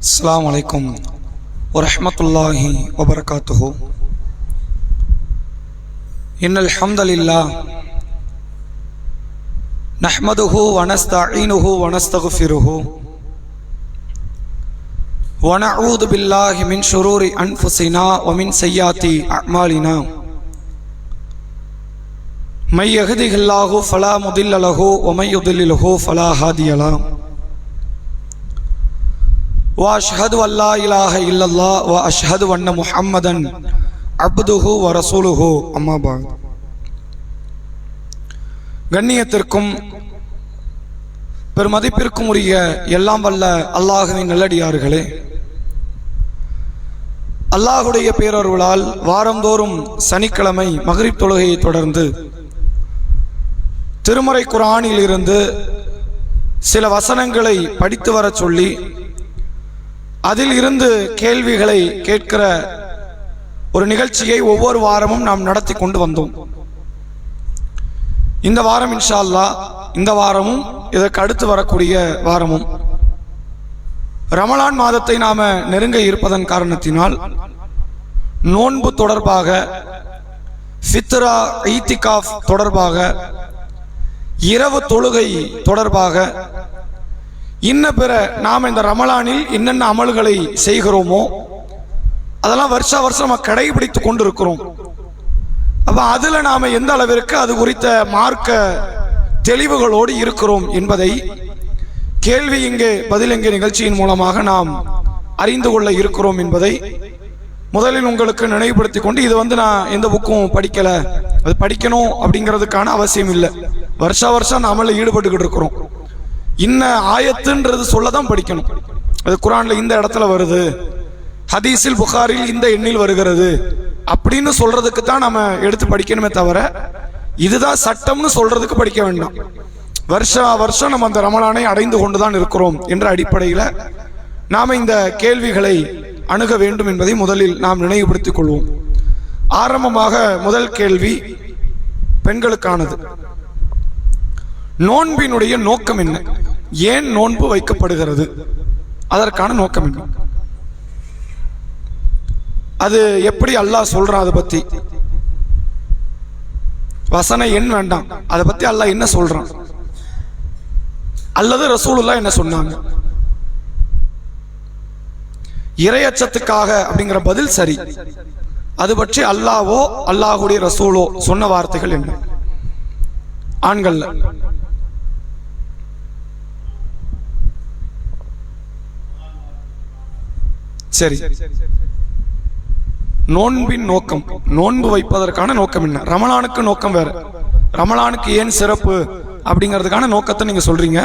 السلام عليكم ورحمة الله وبركاته. إن الحمد لله نحمده ونستعينه ونستغفره ونعوذ بالله من شرور أنفسنا ومن سيئات أعمالنا. من يهده الله فلا مضل له ومن يضلله فلا هادي له. وأشهد أن لا إله إلا الله وأشهد أن محمدا عبده ورسوله أما بعد. கண்ணியத்திற்கும் பெருமதிப்பிற்கும் உரிய எல்லாம் வல்ல அல்லாஹுவின் நல்லடியார்களே, அல்லாஹுடைய பேரருளால் வாரந்தோறும் சனிக்கிழமை மக்ரிப் தொழுகையை தொடர்ந்து திருமறை குர்ஆனில் இருந்து சில வசனங்களை படித்து வர சொல்லி அதில் இருந்து கேள்விகளை கேட்கிற ஒரு நிகழ்ச்சியை ஒவ்வொரு வாரமும் நாம் நடத்தி கொண்டு வந்தோம். இந்த வாரம் இன்ஷா அல்லாஹ், இந்த வாரமும் இதற்கு அடுத்து வரக்கூடிய வாரமும் ரமலான் மாதத்தை நாம நெருங்க இருப்பதன் காரணத்தினால் நோன்பு தொடர்பாக, ஃபித்ரா ஈத்திகாஃப் தொடர்பாக, இரவு தொழுகை தொடர்பாக, இன்ன பிற நாம் இந்த ரமலானில் என்னென்ன அமல்களை செய்கிறோமோ அதெல்லாம் வருஷா வருஷம் கடைபிடித்து கொண்டிருக்கிறோம். அப்ப அதுல நாம எந்த அளவிற்கு அது குறித்த மார்க்க தெளிவுகளோடு இருக்கிறோம் என்பதை கேள்வி இங்கே பதில் எங்கே நிகழ்ச்சியின் மூலமாக நாம் அறிந்து கொள்ள இருக்கிறோம் என்பதை முதலில் உங்களுக்கு நினைவுபடுத்திக் கொண்டு, இது நான் எந்த புக்கும் படிக்கல, அது படிக்கணும் அப்படிங்கிறதுக்கான அவசியம் இல்லை. வருஷா வருஷம் நாம ஈடுபட்டுக்கிட்டு இருக்கிறோம். இன்ன ஆயத்துன்றது சொல்லதான் படிக்கணும். அது குர்ஆன்ல இந்த இடத்துல வருது, ஹதீஸில் புகாரில் இந்த எண்ணில் வருகிறது அப்படின்னு சொல்றதுக்கு தான் நம்ம எடுத்து படிக்கணுமே தவிர இதுதான் சட்டம்னு சொல்றதுக்கு படிக்க வேண்டாம். வருஷா வருஷம் நம்ம அந்த ரமலானை அடைந்து கொண்டுதான் இருக்கிறோம் என்ற அடிப்படையில் நாம இந்த கேள்விகளை அணுக வேண்டும் என்பதை முதலில் நாம் நினைவுபடுத்திக் கொள்வோம். ஆரம்பமாக முதல் கேள்வி பெண்களுக்கானது. நோன்பினுடைய நோக்கம் என்ன? ஏன் நோன்பு வைக்கப்படுகிறது? அதற்கான நோக்கம் என்ன? அது எப்படி அல்லாஹ் சொல்றான்? அதை பத்தி வசன எண் வேண்டாம், அதை பத்தி அல்லாஹ் என்ன சொல்றான், அல்லது ரசூலுல்லாஹ் என்ன சொன்னாங்க? இறையச்சத்துக்காக அப்படிங்கிற பதில் சரி. அது பற்றி அல்லாஹ்வோ அல்லாஹுடைய ரசூலோ சொன்ன வார்த்தைகள் என்ன? ஆண்கள் சரி. நோன்பின் நோக்கம், நோன்பு வைப்பதற்கான நோக்கம் என்ன? ரமலானுக்கு நோக்கம் வேற. ரமலானுக்கு ஏன் சிறப்பு அப்படிங்கிறதுக்கான நோக்கத்தை நீங்க சொல்றீங்க.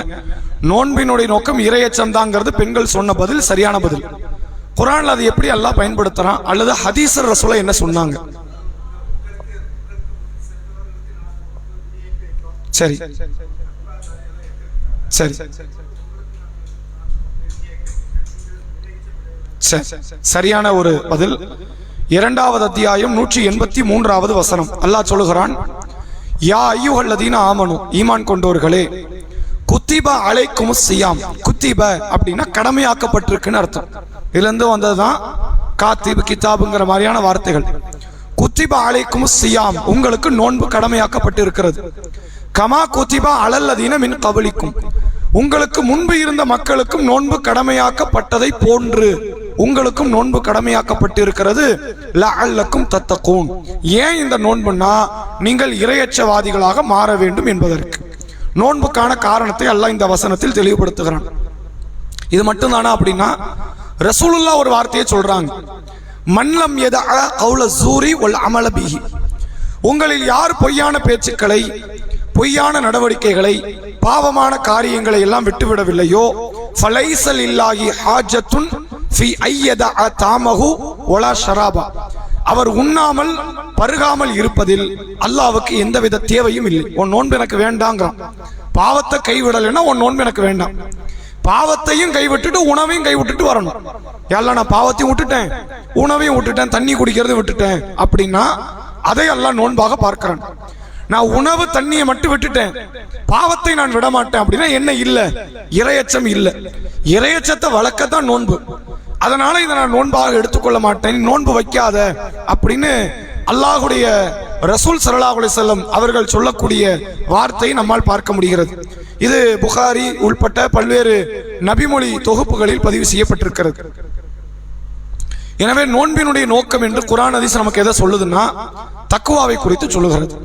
நோன்பினுடைய நோக்கம் இறையச்சம் தாங்கிறது பெண்கள் சொன்ன பதில் சரியான பதில். குர்ஆன்ல அது எப்படி அல்லாஹ் பயன்படுத்துறான், அல்லது ஹதீஸ் ரசூலுல்லாஹ் என்ன சொன்னாங்க? சரி சரி சரியான ஒரு பதில். 2வது அத்தியாயம் 183வது வசனம் அல்லாஹ் சொல்லுகிறான், யா அய்யுஹல்லதீன ஆமனு, ஈமான் கொண்டோர்களே, குத்திப அலைக்குமுஸ் ஸியாம். குத்திப அப்படின்னா கடமையாக்கப்பட்டிருக்குன்னு அர்த்தம். இதுல இருந்து வந்ததுதான் காத்திப், கிதாபுங்கிற மாதிரியான வார்த்தைகள். குத்திப அலைக்குமுஸ் ஸியாம், உங்களுக்கு நோன்பு கடமையாக்கப்பட்டு இருக்கிறது. கமா குத்திபா அலல்லதீன மின் கபலிக்கும், உங்களுக்கு முன்பு இருந்த மக்களுக்கும் நோன்பு கடமையாக்கப்பட்டதை போன்று உங்களுக்கும் நோன்பு கடமையாக்கப்பட்டு இருக்கிறது. லஅல்லக்கும் தத்தகூன், ஏன் இந்த நோன்புனா நீங்கள் இறையச்சவாதிகளாக மாற வேண்டும் என்பதற்கு. நோன்புக்கான காரணத்தை அல்லாஹ் இந்த வசனத்தில் தெளிவுபடுத்துகிறான். இது மட்டும்தானா அப்படின்னா ரசூலுல்லாஹ் ஒரு வார்த்தையை சொல்றாங்க, மன்லம் யதஅ கௌல ஸூரி வல் அமல பிஹி, உங்களில் யார் பொய்யான பேச்சுக்களை, பொய்யான நடவடிக்கைகளை, பாவமான காரியங்களை எல்லாம் விட்டுவிடவில்லையோ, ஃபலைஸல் இல்லாஹி ஹாஜத்துன் ஃபி ஐயதஅ தாமஹு வலா ஷராபா, அவர் உண்ணாமல் பருகாமல் இருப்பதில் அல்லாஹ்வுக்கு எந்தவித தேவையும் இல்லை. உன் நோன்பு எனக்கு வேண்டாங்கிறான். பாவத்தை கைவிடலைன்னா உன் நோன்பு எனக்கு வேண்டாம். பாவத்தையும் கைவிட்டுட்டு உணவையும் கைவிட்டுட்டு வரணும். எல்லாம் நான் பாவத்தையும் விட்டுட்டேன், உணவையும் விட்டுட்டேன், தண்ணி குடிக்கிறதையும் விட்டுட்டேன் அப்படின்னா அதை எல்லாம் நோன்பாக பார்க்கிறான். நான் உணவு தண்ணியை மட்டும் விட்டுட்டேன், பாவத்தை நான் விட மாட்டேன் அப்படின்னா என்ன? இல்ல, இறையச்சம் இல்ல. இறையச்சத்தை வளர்க்கத்தான் நோன்பு. அதனால இதை நான் நோன்பாக எடுத்துக்கொள்ள மாட்டேன், நோன்பு வைக்காத அப்படின்னு அல்லாஹுடைய ரசூல் ஸல்லல்லாஹு அலைஹி வஸல்லம் அவர்கள் சொல்லக்கூடிய வார்த்தை நம்மால் பார்க்க முடிகிறது. இது புகாரி உள்பட்ட பல்வேறு நபிமொழி தொகுப்புகளில் பதிவு செய்யப்பட்டிருக்கிறது. எனவே நோன்பினுடைய நோக்கம் என்று குர்ஆன் ஹதீஸ் நமக்கு எதை சொல்லுதுன்னா தக்வாவை குறித்து சொல்லுகிறது.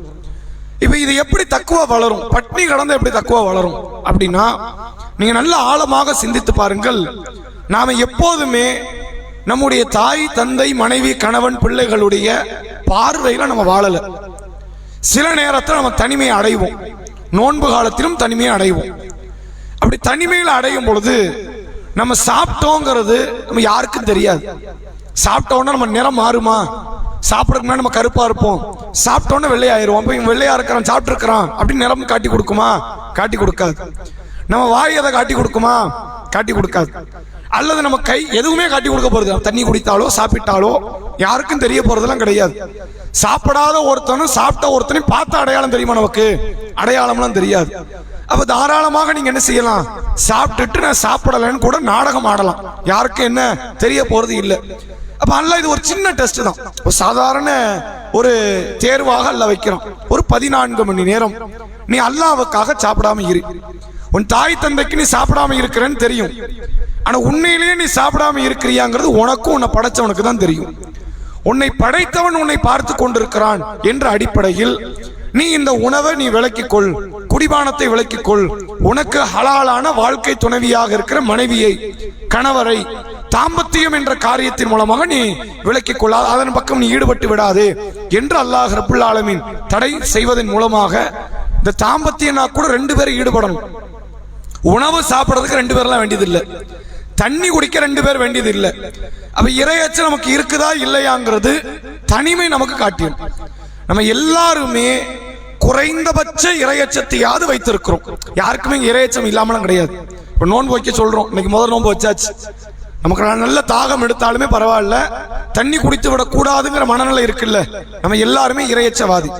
இப்ப இது எப்படி தக்வா வளரும், பட்னி கடந்து எப்படி தக்வா வளரும் அப்படின்னா, நீங்க நல்ல ஆழமாக சிந்தித்து பாருங்கள். நாம எப்போதுமே நம்முடைய தாய் தந்தை மனைவி கணவன் பிள்ளைகளுடைய பார்வையில நம்ம வாழல. சில நேரத்தில் நம்ம தனிமையை அடைவோம், நோன்பு காலத்திலும் தனிமையை அடைவோம். அப்படி தனிமையில் அடையும் பொழுது நம்ம சாப்பிட்டோங்கிறது நம்ம யாருக்கும் தெரியாது. சாப்பிட்டோன்னா நம்ம நிறம் மாறுமா, சாப்பிட்றதுக்கு நம்ம கருப்பா இருப்போம், சாப்பிட்டோன்னு வெள்ளையாயிருவோம். அப்ப இவன் வெள்ளையா இருக்கிறான் சாப்பிட்டு இருக்கிறான் அப்படின்னு நிறம் காட்டி கொடுக்குமா? காட்டி கொடுக்காது. நம்ம வாய் எதை காட்டி கொடுக்குமா? காட்டி கொடுக்காது. அல்லது நம்ம கை எதுவுமே காட்டி கொடுக்க போறது, தண்ணி குடித்தாலோ சாப்பிட்டாலோ யாருக்கும் தெரிய போறதெல்லாம் கிடையாது. சாப்பிடாத ஒருத்தனும் சாப்பிட்ட ஒருத்தனையும் பார்த்த அடையாளம் தெரியுமா? நமக்கு அடையாளம்லாம் தெரியாது. அப்ப தாராளமாக நீங்க என்ன செய்யலாம், சாப்பிட்டுட்டு நான் சாப்பிடலன்னு கூட நாடகம் ஆடலாம், யாருக்கும் என்ன தெரிய போறது இல்லை. அப்ப அல்லாஹ் இது ஒரு சின்ன டெஸ்ட் தான், ஒரு சாதாரண ஒரு தேர்வாக அல்லாஹ் வைக்கிறான். ஒரு 14 மணி நேரம் நீ அல்லாஹ்வுக்காக சாப்பிடாம இரு. உன் தாய் தந்தைக்கு நீ சாப்பிடாம இருக்கிறேன்னு தெரியும், ஆனா உண்மையிலேயே நீ சாப்பிடாம இருக்கிறியாங்கிறது உனக்கும் உன்னை படைச்சவனுக்கு தான் தெரியும். உன்னை படைத்தவன் உன்னை பார்த்து கொண்டிருக்கிறான் என்ற அடிப்படையில் நீ இந்த உணவை நீ விலக்கிக்கொள், குடிபானத்தை விலக்கிக்கொள், உனக்கு ஹலாலான வாழ்க்கை துணைவியாக இருக்கிற மனைவியை கணவரை தாம்பத்தியம் என்ற காரியத்தின் மூலமாக நீ விலக்கிக் கொள்ள, அதன் பக்கம் நீ ஈடுபட்டு விடாது என்று அல்லாஹ் ரப்புல் ஆலமீன் தடை செய்வதன் மூலமாக இந்த தாம்பத்தியனா கூட 2 பேரும் ஈடுபடணும். உணவு சாப்பிடறதுக்கு 2 பேர்லாம் வேண்டியதில்லை, தண்ணி குடிக்க 2 பேர் வேண்டியதில்லை. அப்ப இறையச்சம் நமக்கு இருக்குதா இல்லையாங்கிறது தனிமை நமக்கு காட்டியும். நம்ம எல்லாருமே குறைந்தபட்ச இறையச்சத்தையாவது வைத்திருக்கிறோம், யாருக்குமே இறையச்சம் இல்லாமலும் கிடையாது. இப்ப நோன்பு வைக்க சொல்றோம், இன்னைக்கு முதல் நோன்பு வச்சாச்சு, நமக்கு நல்ல தாகம் எடுத்தாலுமே பரவாயில்ல, தண்ணி குடித்து விட கூடாதுங்கிற மனநிலை இருக்குல்ல, நம்ம எல்லாருமே இறையச்சவாதி.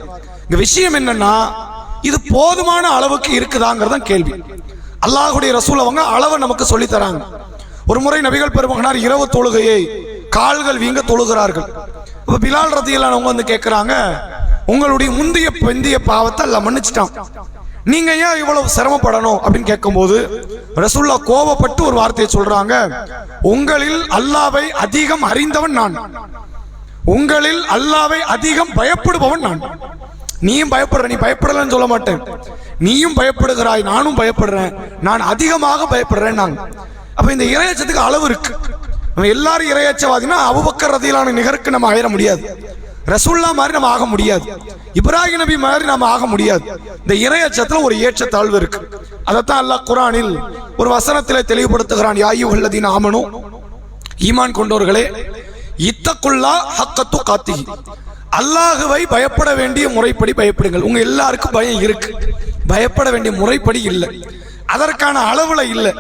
இங்க விஷயம் என்னன்னா, இது போதுமான அளவுக்கு இருக்குதாங்கிறதான் கேள்வி. அல்லாஹ்வுடைய ரசூல் அவங்க அளவை நமக்கு சொல்லி தராங்க. ஒரு முறை நபிகள் பெருமகனார் இரவு தொழுகையை கால்கள் வீங்க தொழுகிறார்கள். இப்ப பிலால் ரதியல்லாஹு அன்ஹு வந்து கேட்கிறாங்க, உங்களுடைய முந்தைய பிந்திய பாவத்தை அல்லாஹ் மன்னிச்சிட்டான், நீங்க ஏன் இவ்வளவு சிரமப்படணும் அப்படின்னு கேட்கும்போது ரசூலுல்லாஹ் கோபப்பட்டு ஒரு வார்த்தையை சொல்றாங்க, உங்களில் அல்லாஹ்வை அதிகம் அறிந்தவன் நான், உங்களில் அல்லாஹ்வை அதிகம் பயப்படுபவன் நான். நீயும் பயப்படுற, நீ பயப்படலன்னு சொல்ல மாட்டேன், நீயும் பயப்படுகிறாய், நானும் பயப்படுறேன், நான் அதிகமாக பயப்படுறேன் நாங்க. அப்ப இந்த இறையச்சத்துக்கு அளவு இருக்கு. நம்ம எல்லாரும் இறையச்சவாதினா அபூபக்கர் ரதியல்லாஹு அன்ஹு நிகருக்கு நம்ம ஆயிட முடியாது, ரசூல்லா மாதிரி நம்ம ஆக முடியாது, இப்ராஹிம் நபி மாதிரி நம்ம ஆக முடியாது. இந்த இறையச்சத்துல ஒரு ஏற்றத்தாழ்வு இருக்கு. அதைத்தான் அல்லாஹ் குர்ஆனில் ஒரு வசனத்திலே தெளிவுபடுத்துகிறான். யா அய்யுஹல்லதீன ஆமனூ, ஈமான் கொண்டவர்களே, இத்தகுல்லாஹ் ஹக்க துகாத்திஹி, அல்லாஹ்வை பயப்பட வேண்டிய முறைப்படி பயப்படுங்கள். உங்க எல்லாருக்கும் பயம் இருக்கு, பயப்பட வேண்டிய முறைப்படி இல்லை, அதற்கான அளவுல இல்லை.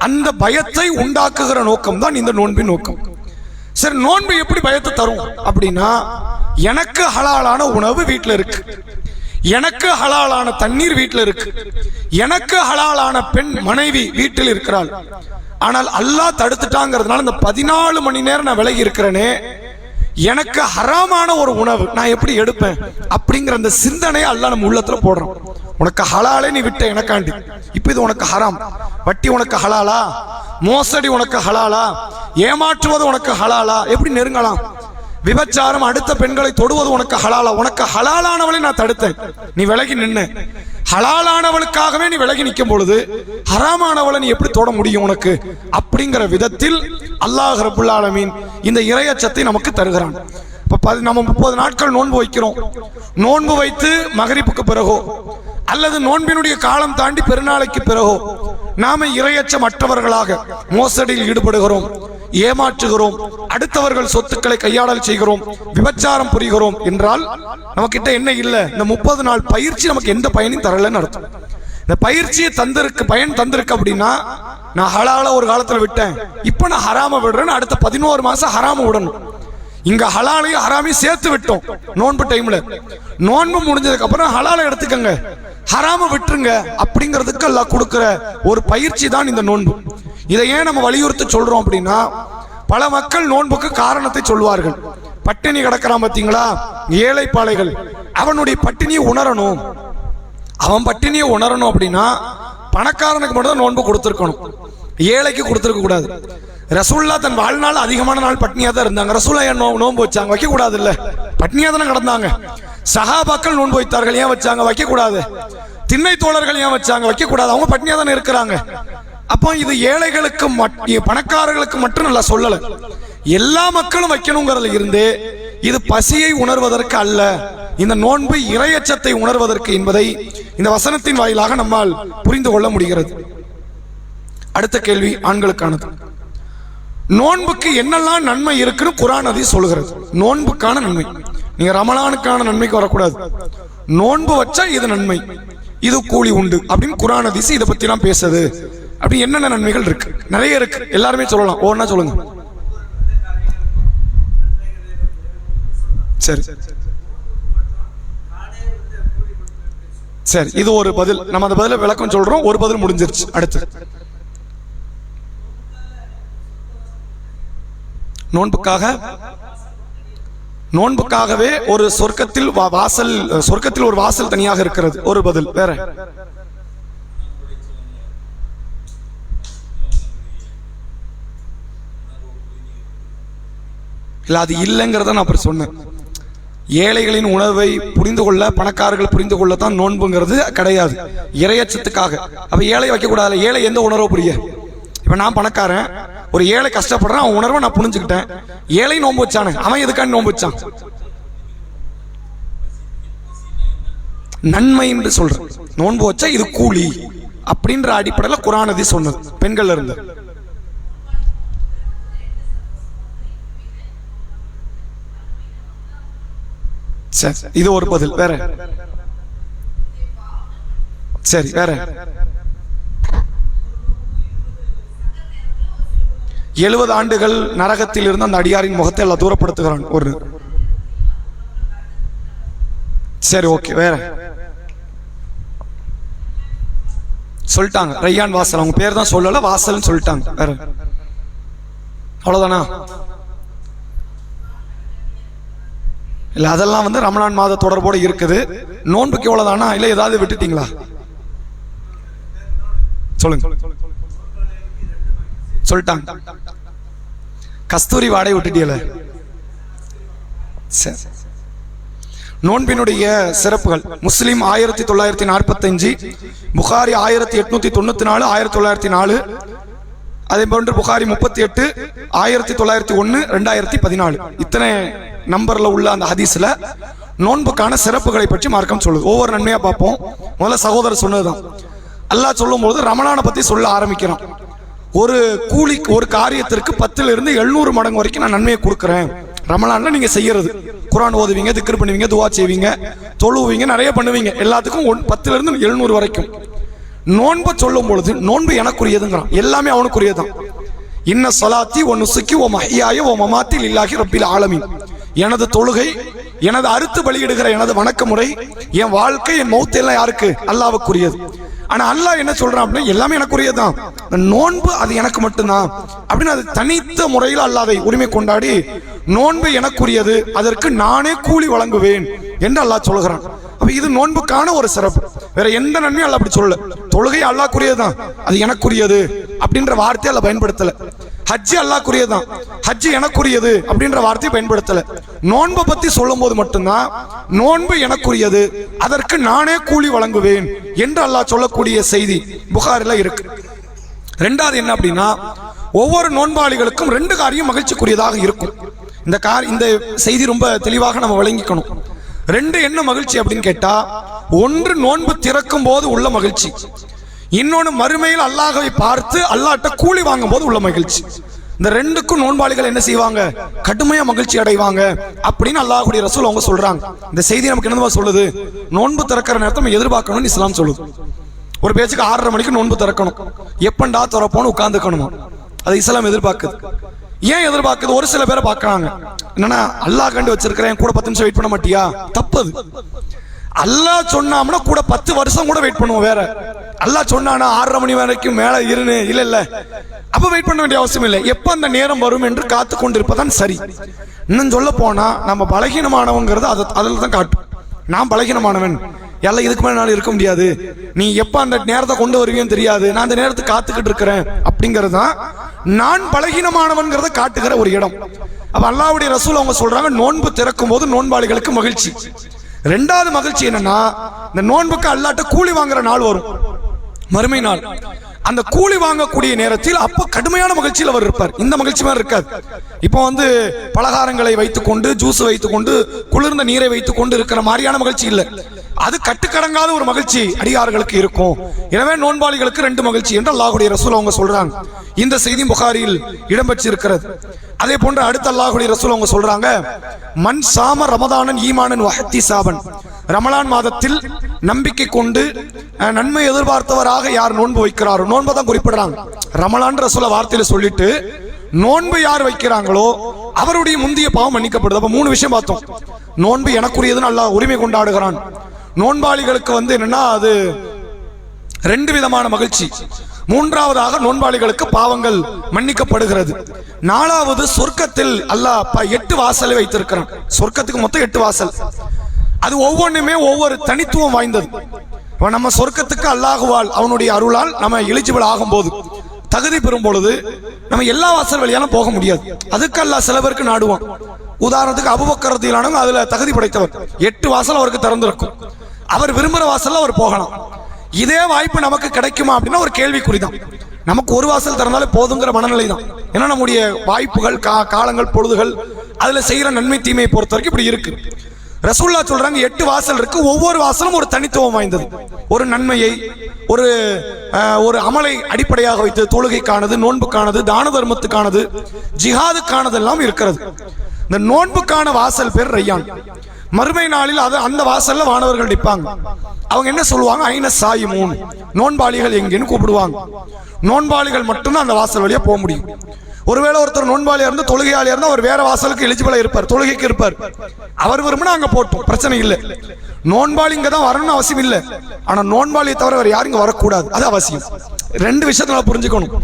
அந்த பயத்தை உண்டாக்குகிற நோக்கம் தான் இந்த நோன்பின் நோக்கம். சரி, நோன்பு எப்படி பயத்தை தரும் அப்படின்னா, எனக்கு ஹலாலான உணவு வீட்டில் இருக்கு, எனக்கு ஹலாலான தண்ணீர் வீட்டில் இருக்கு, எனக்கு ஹலாலான பெண் மனைவி வீட்டில் இருக்கிறாள், ஆனால் அல்லாஹ் தடுத்துட்டாங்கிறதுனால இந்த 14 மணி நேரம் நான் விலகி இருக்கிறேனே, எனக்கு ஹராமான ஒரு உணவு நான் எப்படி எடுப்பேன் அப்படிங்கிற அந்த சிந்தனையை அல்லாஹ் நம்ம உள்ளத்துல போடுறோம். உனக்கு ஹலாலே நீ விட்ட எனக்காண்டி, இப்ப இது உனக்கு ஹராம். வட்டி உனக்கு ஹலாலா, மோசடி உனக்கு ஹலாலா, ஏமாற்றுவது உனக்கு ஹலாலா, எப்படி நெருங்கலாம்? விபச்சாரம், அடுத்த பெண்களை தொடுவது உனக்கு ஹலாலா? உனக்கு ஹலாலானவளை நான் தடுத்தேன், நீ விலகி நின்ன. ஹலாலானவளுக்காகவே நீ விலகி நிற்கும் பொழுது ஹராமானவளை நீ எப்படி தொட முடியும் உனக்கு? அப்படிங்கிற விதத்தில் அல்லாஹ் ரப்புல் ஆலமீன் இந்த இறையச்சத்தை நமக்கு தருகிறான். நம்ம 30 நாட்கள் நோன்பு வைக்கிறோம். நோன்பு வைத்து மகரிப்புக்கு பிறகோ அல்லது நோன்பினுடைய காலம் தாண்டி பெருநாளைக்கு பிறகோ நாம இறையச்சம் அற்றவர்களாக மோசடியில் ஈடுபடுகிறோம், ஏமாற்றுகிறோம், அடுத்தவர்கள் சொத்துக்களை கையாடல் செய்கிறோம், விபச்சாரம் புரிகிறோம் என்றால் நமக்கிட்ட என்ன இல்லை? இந்த 30 நாள் பயிற்சி நமக்கு எந்த பயனையும் தரலன்னு அர்த்தம். இந்த பயிற்சியை தந்திருக்கு, பயன் தந்திருக்கு அப்படின்னா, நான் ஹலால ஒரு காலத்துல விட்டேன், இப்ப நான் ஹராம விடுறேன்னு அடுத்த 11 மாசம் ஹராம விடணும். இங்க ஹலாலையும் ஹராமையும் சேர்த்து விட்டோம் நோன்பு டைம்ல. நோன்பு முடிஞ்சதுக்கு அப்புறம் ஹலாலை எடுத்துக்கங்க, ஹராம விட்டுருங்க அப்படிங்கிறதுக்கு அல்லாஹ் கொடுக்கிற ஒரு பயிற்சி தான் இந்த நோன்பு. இதை ஏன் நம்ம வலியுறுத்தி சொல்றோம் அப்படின்னா, பல மக்கள் நோன்புக்கு காரணத்தை சொல்வார்கள். பட்டினி கிடக்கிறான் பாத்தீங்களா, ஏழை பாளைகள், அவனுடைய பட்டினியை உணரணும். அவன் பட்டினியை உணரணும் அப்படின்னா பணக்காரனுக்கு மட்டும் தான் நோன்பு கொடுத்திருக்கணும், ஏழைக்கு கொடுத்திருக்க கூடாது. ரசூல்லா தன் வாழ்நாள் அதிகமான நாள் பட்னியா தான் இருந்தாங்க. ரசூல்லா ஏன் நோன்பு வச்சாங்க? வைக்க கூடாது இல்ல, பட்னியா தானே கிடந்தாங்க. சஹாபாக்கள் நோன்பு வைத்தார்கள், ஏன் வச்சாங்க? வைக்க கூடாது. திண்ணை தோழர்கள் ஏன் வச்சாங்க? வைக்க கூடாது, அவங்க பட்னியா தானே இருக்கிறாங்க. அப்போ இது ஏழைகளுக்கு பணக்காரர்களுக்கு மட்டும் நல்லா சொல்லல, எல்லா மக்களும் வைக்கணுங்கிறதுல இருந்து இது பசியை உணர்வதற்கு அல்ல, இந்த நோன்பு இறையச்சத்தை உணர்வதற்கு என்பதை இந்த வசனத்தின் வாயிலாக நம்மால் புரிந்து கொள்ள முடிகிறது. அடுத்த கேள்வி ஆண்களுக்கானது. நோன்புக்கு என்னெல்லாம் நன்மை இருக்குன்னு குர்ஆன் ஹதீஸ் சொல்கிறது. நோன்புக்கான நன்மை, நீங்க ரமலானுக்கான நன்மைக்கு வரக்கூடாது. நோன்பு வச்சா இது நன்மை, இது கூலி உண்டு அப்படின்னு குர்ஆன் ஹதீஸ் இதை பத்தி எல்லாம் பேசுது. அப்படி என்னென்ன நன்மைகள் இருக்கு? நிறைய இருக்கு, எல்லாருமே சொல்லலாம். ஒவ்வொன்னா சொல்லுங்க. சரி சரி, இது ஒரு பதில். நம்ம அந்த பதில விளக்கம் சொல்றோம், ஒரு பதில் முடிஞ்சிருச்சு. அடுத்து நோன்புக்காகவே ஒரு சொர்க்கத்தில் வாசல், சொர்க்கத்தில் ஒரு வாசல் தனியாக இருக்கிறது, ஒரு பதில். வேற இல்ல, அது இல்லைங்கிறத நான் அப்படி சொன்னேன். ஏழைகளின் உணவை புரிந்து கொள்ள, பணக்காரர்கள் புரிந்து கொள்ளத்தான் நோன்புங்கிறது கிடையாது, இறையச்சத்துக்காக. அப்ப ஏழை வைக்க கூடாது. ஏழை எந்த உணர்வை புரிய? இப்ப நான் பணக்காரன், ஒரு ஏழை கஷ்டப்படுறான், அவன் உணர்வை நான் புரிஞ்சுக்கிட்டேன். ஏழை நோன்பு வச்சானு, அவன் எதுக்காண்டி நோன்பு வச்சான்? நன்மை என்று சொல்றேன். நோன்பு வச்சா இது கூலி அப்படின்ற அடிப்படையில் குர்ஆன் ஹதீஸ் சொன்னது. பெண்கள் இருந்து இது ஒரு பதில். வேற சரி, வேற 70 ஆண்டுகள் நரகத்தில் இருந்து அந்த அடியாரின் முகத்தை எல்லாம் தூரப்படுத்துகிறான். ஒரு சரி, ஓகே. வேற சொல்லிட்டாங்க, ரையான் வாசல். அவங்க பேர் தான் சொல்லல, வாசல்னு சொல்லிட்டாங்க. வேற அவ்வளவுதானா? இல்ல, அதெல்லாம் வந்து ரமலான் மாத தொடர்போடு இருக்குது. நோன்புக்கு எவ்வளவுதானா? இல்ல ஏதாவது விட்டுட்டீங்களா? சொல்லுங்க. சொல்லிட்டாங்க. கஸ்தூரி வாடகை விட்டுட்டீங்கள? நோன்பினுடைய சிறப்புகள்: முஸ்லிம் 1945, புகாரி 1894, 1904, அதே போன்று புகாரி 38, 1901, 2014. இத்தனை நம்பர்ல உள்ள அந்த ஹதீஸ்ல நோன்புக்கான சிறப்புகளை பற்றி மார்க்கம் சொல்லுது. ஒவ்வொரு நன்மையா பார்ப்போம். முதல்ல சகோதரர் சொன்னதுதான். அல்லாஹ் சொல்லும் போது ரமலானை பத்தி சொல்ல ஆரம்பிக்கிறான். ஒரு கூலி, ஒரு காரியத்திற்கு 10 இருந்து 700 மடங்கு வரைக்கும் நான் நன்மையை கொடுக்கிறேன். ரமலான்ல நீங்க செய்யறது, குர்ஆன் ஓதுவீங்க, திக்ர் பண்ணுவீங்க, துவா செய்வீங்க, தொழுவீங்க, நிறைய பண்ணுவீங்க. எல்லாத்துக்கும் 10 இருந்து 700 வரைக்கும். நோன்பு சொல்லும் பொழுது நோன்பு எனக்குரியதுங்கிறான், எல்லாமே அவனுக்குரியதான். இன்ன ஸலாத்தி வ நுஸுகி வ மஹ்யாய வ மமாத்தி லில்லாஹி ரப்பில் ஆலமீன். எனது தொழுகை, எனது அறுத்து பலியிடுகிற எனது வணக்க முறை, என் வாழ்க்கை, என் மௌத் எல்லாம் யாருக்கு? அல்லாஹ்வுக்குரியது. ஆனா அல்லாஹ் என்ன சொல்றான் அப்படின்னா எல்லாமே எனக்குரியதான், நோன்பு அது எனக்கு மட்டும்தான் அப்படின்னு அது தனித்த முறையில் அல்லாஹ் அதை உரிமை கொண்டாடி நோன்பு எனக்குரியது, அதற்கு நானே கூலி வழங்குவேன் என்று அல்லாஹ் சொல்கிறான். அப்ப இது நோன்புக்கான ஒரு சிறப்பு. வேற எந்த நன்மையும் அல்லாஹ் அப்படி சொல்ல. தொழுகை அல்லாஹ்க்குரியதுதான், அது எனக்குரியது அப்படின்ற வார்த்தையை அல்லாஹ் பயன்படுத்தல. ஹஜ் அல்லாஹ்க்குரியதுதான், ஹஜ் எனக்குரியது அப்படின்ற வார்த்தையை பயன்படுத்தல. நோன்பை பத்தி சொல்லும் போது மட்டும்தான் நோன்பு எனக்குரியது, அதற்கு நானே கூலி வழங்குவேன் என்று அல்லாஹ் சொல்லக்கூடிய செய்தி புகாரில இருக்கு. ரெண்டாவது என்ன அப்படின்னா, ஒவ்வொரு நோன்பாளிகளுக்கும் 2 காரியம் மகிழ்ச்சிக்குரியதாக இருக்கும். இந்த செய்தி ரொம்ப தெளிவாக நம்ம விளங்கிக்கணும். 2 என்ன மகிழ்ச்சி அப்படின்னு கேட்டா, ஒன்று நோன்பு திறக்கும் போது உள்ள மகிழ்ச்சி, இன்னொன்னு மறுமையில் அல்லாஹ்வை பார்த்து அல்லாஹ்ட்ட கூலி வாங்கும் போது உள்ள மகிழ்ச்சி. இந்த 2க்கும் நோன்பாளிகள் என்ன செய்வாங்க? கடுமையா மகிழ்ச்சி அடைவாங்க அப்படின்னு அல்லாஹ்வுடைய ரசூல் அவங்க சொல்றாங்க. இந்த செய்தி நமக்கு என்னவா சொல்லுது? நோன்பு திறக்கிற நேரத்தை நம்ம எதிர்பார்க்கணும்னு இஸ்லாம் சொல்லுது. ஒரு பேச்சுக்கு 6:30 மணிக்கு நோன்பு திறக்கணும், எப்பண்டா திறப்போன்னு உட்கார்ந்துக்கணுமா, அது இஸ்லாம் எதிர்பார்க்குது. ஏன் எதிர்பார்க்குது? ஒரு சில பேரை பார்க்கறாங்க, என்னன்னா அல்லாஹ் கண்டு வச்சிருக்கிறேன், கூட 10 நிமிஷம் வெயிட் பண்ண மாட்டியா? தப்பது. அல்லாஹ் சொன்னாம்னா கூட 10 வருஷம் கூட வெயிட் பண்ணுவோம். வேற அல்லாஹ் சொன்னானா 6:30 மணி வரைக்கும் மேல இருன்னு இல்ல. அப்ப அப்ப வெயிட் பண்ண வேண்டிய அவசியம் இல்லை. எப்ப அந்த நேரம் வரும் என்று காத்து கொண்டிருப்பதான் சரி. இன்னும் சொல்ல போனா நம்ம பலகீனமானவங்கிறது அதில் தான் காட்டும். நான் பலகீனமானவன், எல்லாம் இதுக்கு மேல நாள் இருக்க முடியாது, நீ எப்ப அந்த நேரத்தை கொண்டு வருவீன்னு தெரியாது, நான் அந்த நேரத்தை காத்துக்கிட்டு இருக்கிறேன் அப்படிங்கிறது தான் நான் பலகீனமானவன்கிறத காட்டுகிற ஒரு இடம். அப்ப அல்லாஹ்வுடைய ரசூல் அவங்க சொல்றாங்க, நோன்பு திறக்கும் போது நோன்பாளிகளுக்கு மகிழ்ச்சி. ரெண்டாவது மகிழ்ச்சி என்னன்னா, இந்த நோன்புக்கு அல்லாட்ட கூலி வாங்குற நாள் வரும், மறுமை நாள். அந்த கூலி வாங்கக்கூடிய நேரத்தில் அப்ப கடுமையான மகிழ்ச்சியில் அவர் இருப்பார். இந்த மகிழ்ச்சி மாதிரி இருக்காது. இப்போ பலகாரங்களை வைத்துக்கொண்டு, ஜூஸ் வைத்துக்கொண்டு, குளிர்ந்த நீரை வைத்துக்கொண்டு இருக்கிற மாதிரியான மகிழ்ச்சி இல்லை. அது கட்டுக்கடங்காத ஒரு மகிழ்ச்சி அடியார்களுக்கு இருக்கும். எனவே நோன்பாளிகளுக்கு ரெண்டு மகிழ்ச்சி என்று அல்லாஹ்வுடைய ரசூல் அவங்க சொல்றாங்க. இந்த செய்தி புகாரியில் இடம்பெற்றிருக்கிறது. அதே போன்று அடுத்த அல்லாஹ்வுடைய ரசூல் அவங்க சொல்றாங்க, மன் சாம ரமதானன் ஈமானன் வஹ்திசாபன், ரமலான் மாதத்தில் நம்பிக்கை கொண்டு நன்மை எதிர்பார்த்தவராக யார் நோன்பு வைக்கிறாரோ, நோன்பை தான் குறிப்பிடுறாங்க. ரமலான் ரசூல வார்த்தையில சொல்லிட்டு நோன்பு யார் வைக்கிறாங்களோ அவருடைய முந்தைய பாவம் மன்னிக்கப்படுது. அப்ப மூணு விஷயம் பார்த்தோம். நோன்பு எனக்குரியதுன்னு அல்லாஹ் உரிமை கொண்டாடுகிறான். நோன்பாளிகளுக்கு என்னன்னா அது ரெண்டு விதமான மகிழ்ச்சி. மூன்றாவதாக நோன்பாளிகளுக்கு பாவங்கள் மன்னிக்கப்படுகிறது. நாலாவது சொர்க்கத்தில் அல்லாஹ் 8 வாசலை வைத்திருக்கிறான். சொர்க்கத்துக்கு மொத்தம் 8 வாசல். அது ஒவ்வொன்றுமே ஒவ்வொரு தனித்துவம் வாய்ந்தது. நம்ம சொர்க்கத்துக்கு அல்லாஹுவால் அவனுடைய அருளால் நம்ம எலிஜிபிள் ஆகும் போது, தகுதி பெறும் பொழுது நம்ம எல்லா வாசல் வழியாலும் போக முடியாது. அதுக்கு அல்லாஹ் சில பேருக்கு நாடுவான். உதாரணத்துக்கு அபூபக்கர் ரலியல்லாஹு அன்ஹு அதுல தகுதி படைத்தவர். 8 வாசல் அவருக்கு திறந்திருக்கும். அவர் விரும்புகிற வாசல்ல அவர் போகலாம். இதே வாய்ப்பு நமக்கு கிடைக்குமா அப்படின்னா ஒரு கேள்விக்குறிதான். நமக்கு ஒரு வாசல் திறந்தாலே போதுங்கிற மனநிலை தான். ஏன்னா நம்முடைய வாய்ப்புகள், காலங்கள், பொழுதுகள், அதுல செய்யற நன்மை தீமையை பொறுத்த வரைக்கும் இப்படி இருக்கு. ரசூலுல்லாஹ் சொல்றாங்க 8 வாசல் இருக்கு. ஒவ்வொரு வாசலும் ஒரு தனித்துவம் வாய்ந்தது. ஒரு நன்மையை, ஒரு அமலை அடிப்படையாக வைத்து தொழுகைக்கானது, நோன்புக்கானது, தான தர்மத்துக்கானது, ஜிஹாதுக்கானது எல்லாம் இருக்கிறது. இந்த நோன்புக்கான வாசல் பேர் ரையான். மறுமை நாளில் அந்த வாசல்ல வானவர்கள் நிற்பாங்க. அவங்க என்ன சொல்லுவாங்க, ஐன சாயிமூன், நோன்பாளிகள் எங்கன்னு கூப்பிடுவாங்க. நோன்பாளிகள் மட்டும்தான் அந்த வாசல் வழியா போக முடியும். ஒருவேளை ஒருத்தர் நோன்பாளியா இருந்து தொழுகையாளியா இருந்தா அவர் வேற வாசலுக்கு எலிஜிபிளா இருப்பார், தொழுகைக்கு இருப்பார். அவர் விரும்பினா அங்க போட்டும், பிரச்சனை இல்லை. நோன்பாளி இங்க தான் வரணும்னு அவசியம் இல்லை. ஆனா நோன்பாளியை தவிர வேற யாரும் இங்க வரக்கூடாது, அது அவசியம். ரெண்டு விஷயத்த புரிஞ்சுக்கணும்.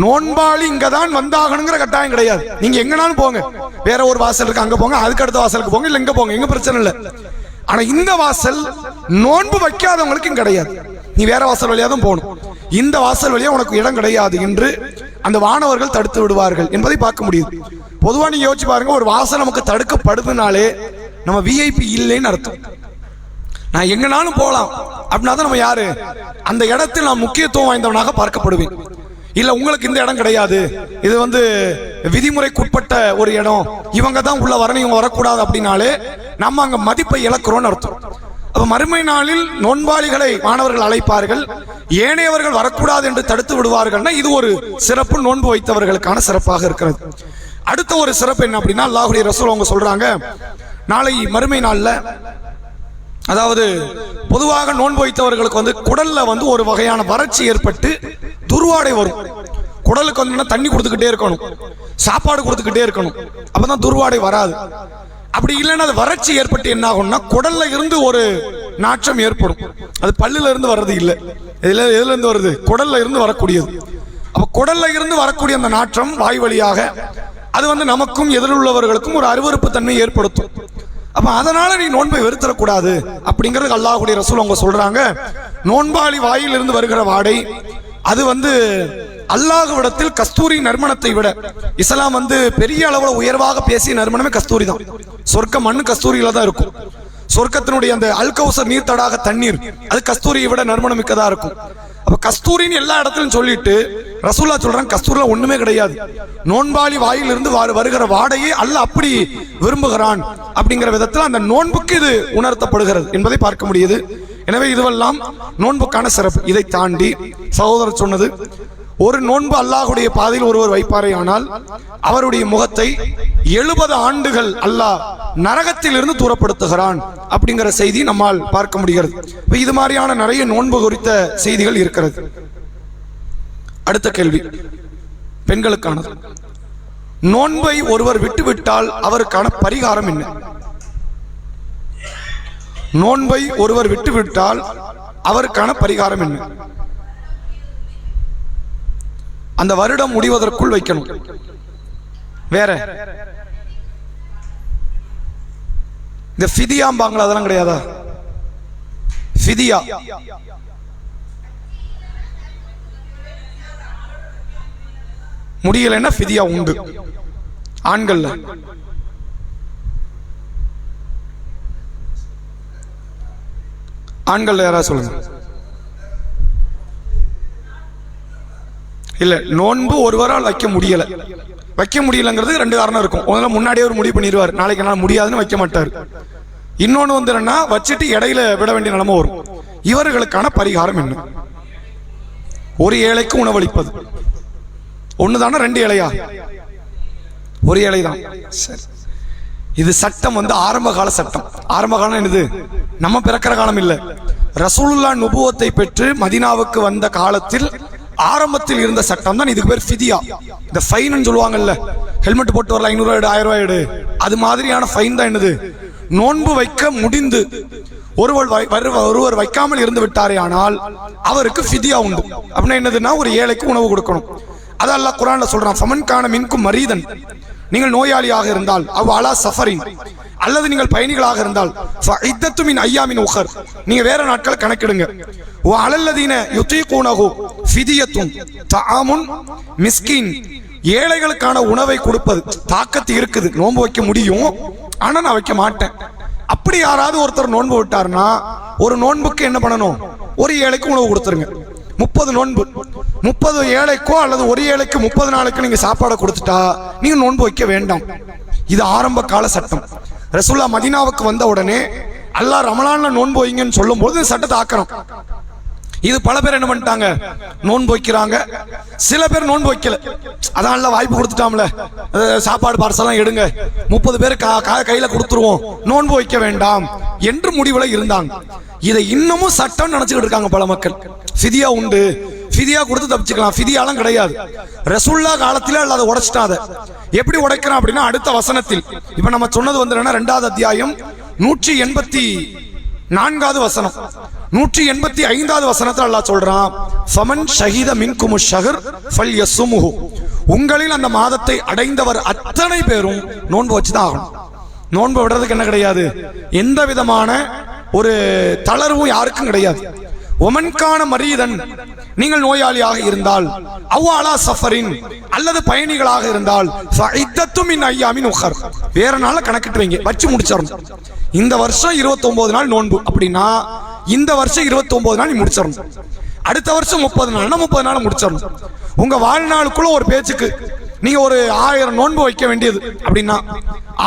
நோன்பாளி இங்க தான் வந்தாகணுங்கிற கட்டாயம் கிடையாது. நீங்க எங்கனாலும் போங்க, வேற ஒரு வாசல் இருக்கு அங்க போங்க, அதுக்கு அடுத்த வாசலுக்கு போங்க, இல்ல இங்க போங்க, எங்க பிரச்சனை இல்லை. ஆனா இந்த வாசல் நோன்பு வைக்காதவங்களுக்கு கிடையாது. நீ வேற வாசல் வழியா தான் போகணும், இந்த வாசல் வழியா உனக்கு இடம் கிடையாது என்று அந்த வானவர்கள் தடுத்து விடுவார்கள் என்பதை பார்க்க முடியுது. பொதுவா நீங்க யோசிச்சு பாருங்க, ஒரு வாசல் நமக்கு தடுக்கப்படுதுனாலே நம்ம விஐபி இல்லைன்னு அர்த்தம். நான் எங்கனாலும் போகலாம் அப்படின்னா தான் நம்ம யாரு, அந்த இடத்தில் நான் முக்கியத்துவம் வாய்ந்தவனாக பார்க்கப்படுவேன். இல்ல உங்களுக்கு இந்த இடம் கிடையாது, இது விதிமுறைக்குட்பட்ட ஒரு இடம், இவங்க தான் உள்ள வரணும், இவங்க வரக்கூடாது அப்படின்னாலே நம்ம அங்க மதிப்பை இழக்கிறோம்னு அர்த்தம். அப்ப மறுமை நாளில் நோன்பாளிகளை மாணவர்கள் அழைப்பார்கள், ஏனையவர்கள் வரக்கூடாது என்று தடுத்து விடுவார்கள்னா இது ஒரு சிறப்பு, நோன்பு வைத்தவர்களுக்கான சிறப்பாக இருக்கிறது. அடுத்த ஒரு சிறப்பு என்ன அப்படின்னா, அல்லாஹ்வுடைய ரசூல் அவங்க சொல்றாங்க, நாளை மறுமை நாள்ல, அதாவது பொதுவாக நோன்பு வைத்தவர்களுக்கு குடல்ல ஒரு வகையான வறட்சி ஏற்பட்டு துர்வாடை வரும். குடலுக்கு தண்ணி கொடுத்துக்கிட்டே இருக்கணும், சாப்பாடு கொடுத்துக்கிட்டே இருக்கணும், அப்பதான் துர்வாடை வராது. அப்படி இல்லைன்னா அது வறட்சி ஏற்பட்டு என்ன ஆகும்னா குடல்ல இருந்து ஒரு நாற்றம் ஏற்படும். அது பல்லுல இருந்து வர்றது இல்லை, எதுல இருந்து வருது, குடல்ல இருந்து வரக்கூடியது. அப்ப குடல்ல இருந்து வரக்கூடிய அந்த நாற்றம் வாய் வழியாக அது நமக்கும் எதிரிலுள்ளவர்களுக்கும் ஒரு அருவருப்பு தன்மை ஏற்படுத்தும். அப்ப அதனால நீ நோன்பை வெறுத்தரக்கூடாது அப்படிங்கிறது அல்லாஹ்வுடைய ரசூல் அவங்க சொல்றாங்க. நோன்பாளி வாயில் இருந்து வருகிற வாடை அது அல்லாஹ்விடத்தில் கஸ்தூரி நறுமணத்தை விட, இஸ்லாம் பெரிய அளவுல உயர்வாக பேசிய நறுமணமே கஸ்தூரி தான். சொர்க்க மண்ணு கஸ்தூரியில தான் இருக்கும். சொர்க்கத்தினுடைய அந்த அல்கௌசர் நீர் தடாக தண்ணீர் அது கஸ்தூரியை விட நறுமணம் மிக்கதா இருக்கும். அப்ப கஸ்தூரின்னு எல்லா இடத்திலும் சொல்லிட்டு ரசூலுல்லாஹ் சொல்றாங்க, கஸ்தூரில ஒண்ணுமே கிடையாது. நோன்பாளி வாயில் இருந்து வருகிற வாடையை அல்லாஹ் அப்படி விரும்புகிறான் அப்படிங்கிற விதத்தில் அந்த நோன்புக்கு இது உணர்த்தப்படுகிறது என்பதை பார்க்க முடியுது. எனவே இதுவெல்லாம் நோன்புக்கான சிறப்பு. இதை தாண்டி சகோதரர் சொன்னது, ஒரு நோன்பு அல்லாஹ்வுடைய பாதையில் ஒருவர் வைப்பாரே ஆனால் அவருடைய முகத்தை 70 ஆண்டுகள் அல்லாஹ் நரகத்தில் இருந்து தூரப்படுத்துகிறான் அப்படிங்கிற செய்தி நம்மால் பார்க்க முடிகிறது. இது மாதிரியான நிறைய நோன்பு குறித்த செய்திகள் இருக்கிறது. அடுத்த கேள்வி பெண்களுக்கானது. நோன்பை ஒருவர் விட்டுவிட்டால் அவருக்கான பரிகாரம் என்ன? நோன்பை ஒருவர் விட்டுவிட்டால் அவருக்கான பரிகாரம் என்ன? அந்த வருடம் முடிவதற்குள் வைக்கணும். வேற இந்த ஃபிதியாம்பாங்களா, அதெல்லாம் கிடையாதா? ஃபிதியா முடியலைன்னா ஃபிதியா உண்டு. ஆண்கள்ல யாராவது சொல்லுங்க. இல்ல, நோன்பு ஒருவரால் வைக்க முடியலங்கிறது ரெண்டு காரணம் இருக்கும். முதல்ல முன்னாடியே ஒரு முடிவு பண்ணிடுவார், நாளைக்கு என்னால் முடியாதுன்னு வைக்க மாட்டார். இன்னொன்னு வந்து வச்சுட்டு இடையில விட வேண்டிய நிலைமை வரும். இவர்களுக்கான பரிகாரம் என்ன? ஒரு ஏழைக்கு உணவளிப்பது ஒண்ணுதானே? ரெண்டு ஏழையா? ஒரு ஏழை தான். சரி, இது சட்டம் வந்து ஆரம்ப கால சட்டம். ஆரம்ப காலம் என்னது? நம்ம பிறக்கிற காலம் இல்ல. ரசூலுல்லாஹ் நுபுவத்தை பெற்று மதீனாவுக்கு வந்த காலத்தில் ஆரம்பத்தில் இருந்த சட்டம் தான். இதுக்கு பேர் ஃபிதியா. இந்த ஃபைன் சொல்லுவாங்கல்ல, ஹெல்மெட் போட்டு வரல 500 எடு 1000 ரூபாய் எடு, அது மாதிரியான ஃபைன் தான். என்னது? நோன்பு வைக்க முடிந்து ஒருவர் வைக்காமல் இருந்து விட்டாரே ஆனால் அவருக்கு ஃபிதியா உண்டு. அப்படின்னா என்னதுன்னா, ஒரு ஏழைக்கு உணவு கொடுக்கணும். அது அல்லாஹ் குர்ஆன்ல சொல்றான், ஃபமன் கான மின்கும் மரீதன், நீங்கள் நோயாளியாக இருந்தால், அவ் அலா சஃபரின், அல்லது நீங்கள் பயணிகளாக இருந்தால், ஃபஇத்தத்து மின் ஐயாமின் உഖர், நீங்க வேற நாட்களை கணக்கிடுங்க. வ அலல்லதீன யுதீகுனஹு ஃபிதியத்துன் தஆமுன் மிஸ்கீன், ஏழைகளுக்கான உணவை கொடுப்பது. தாக்கத்து இருக்குது, நோன்பு வைக்க முடியும், ஆனா நான் வைக்க மாட்டேன். அப்படி யாராவது ஒருத்தர் நோன்பு விட்டாருன்னா, ஒரு நோன்புக்கு என்ன பண்ணணும்? ஒரு ஏழைக்கு உணவு கொடுத்துருங்க. 30 நோன்பு, 30 ஏழைக்கோ அல்லது ஒரு ஏழைக்கு 30 நாளைக்கு நீங்க சாப்பாடை கொடுத்துட்டா நீங்க நோன்பு வைக்க வேண்டாம். இது ஆரம்ப கால சட்டம். ரசூலுல்லாஹ் மதீனாவுக்கு வந்த உடனே அல்லாஹ் ரமலான்ல நோன்பு வைங்கன்னு சொல்லும் போது சட்டத்தை ஆக்கணும். இது பல பேர் என்ன பண்ணிட்டாங்க? நோன்பு வைக்கிறாங்க, சில பேர் நோன்பு வைக்கல. அதான் வாய்ப்பு கொடுத்துட்டாம்ல, சாப்பாடு பார்சலாம் எடுங்க, 30 பேர் கையில கொடுத்துருவோம், நோன்பு வைக்க வேண்டாம் என்று முடிவுல இருந்தாங்க. இதை இன்னமும் சட்டம் நினைச்சுக்கிட்டு இருக்காங்க பல மக்கள். ஃபிதியா உண்டு, ஃபிதியா கொடுத்து தப்பிச்சுக்கலாம். ஃபிதியாலாம் கிடையாது. ரசூலுல்லாஹ் காலத்திலே அல்லாஹ் உடைச்சிட்டாத. எப்படி உடைக்கிறான் அப்படின்னா, அடுத்த வசனத்தில் இப்ப நம்ம சொன்னது வந்து 2வது அத்தியாயம் 184வது வசனம், 185வது வசனத்தில் அல்லாஹ் சொல்றான், ஃபமன் ஷஹீத மின்குமு ஷஹர் ஃபல்யஸ்முஹு, உங்களில் அந்த மாதத்தை அடைந்தவர் அத்தனை பேரும் நோன்பு வச்சுதான் ஆகணும். நோன்பு விடுறதுக்கு என்ன கிடையாது, எந்த விதமான ஒரு தளர்வும் யாருக்கும் கிடையாது. ஒமன்கான மரீதன், நீங்கள் நோயாளியாக இருந்தால், அவ்வாலா சஃபரின், அல்லது பயணிகளாக இருந்தால், ஃபஇத்தத்து மின் ஐயாமின் உഖர், வேற நாள கணக்கிட்டு வைங்க, வச்சு முடிச்சிடணும். இந்த வருஷம் 29 நாள் நோன்பு அப்படின்னா இந்த வருஷம் 29 நாள் நீ முடிச்சிடணும். அடுத்த வருஷம் 30 நாள்னா 30 நாள் முடிச்சிடணும். உங்க வாழ்நாளுக்குள்ள ஒரு பேச்சுக்கு நீங்க ஒரு 1000 நோன்பு வைக்க வேண்டியது அப்படின்னா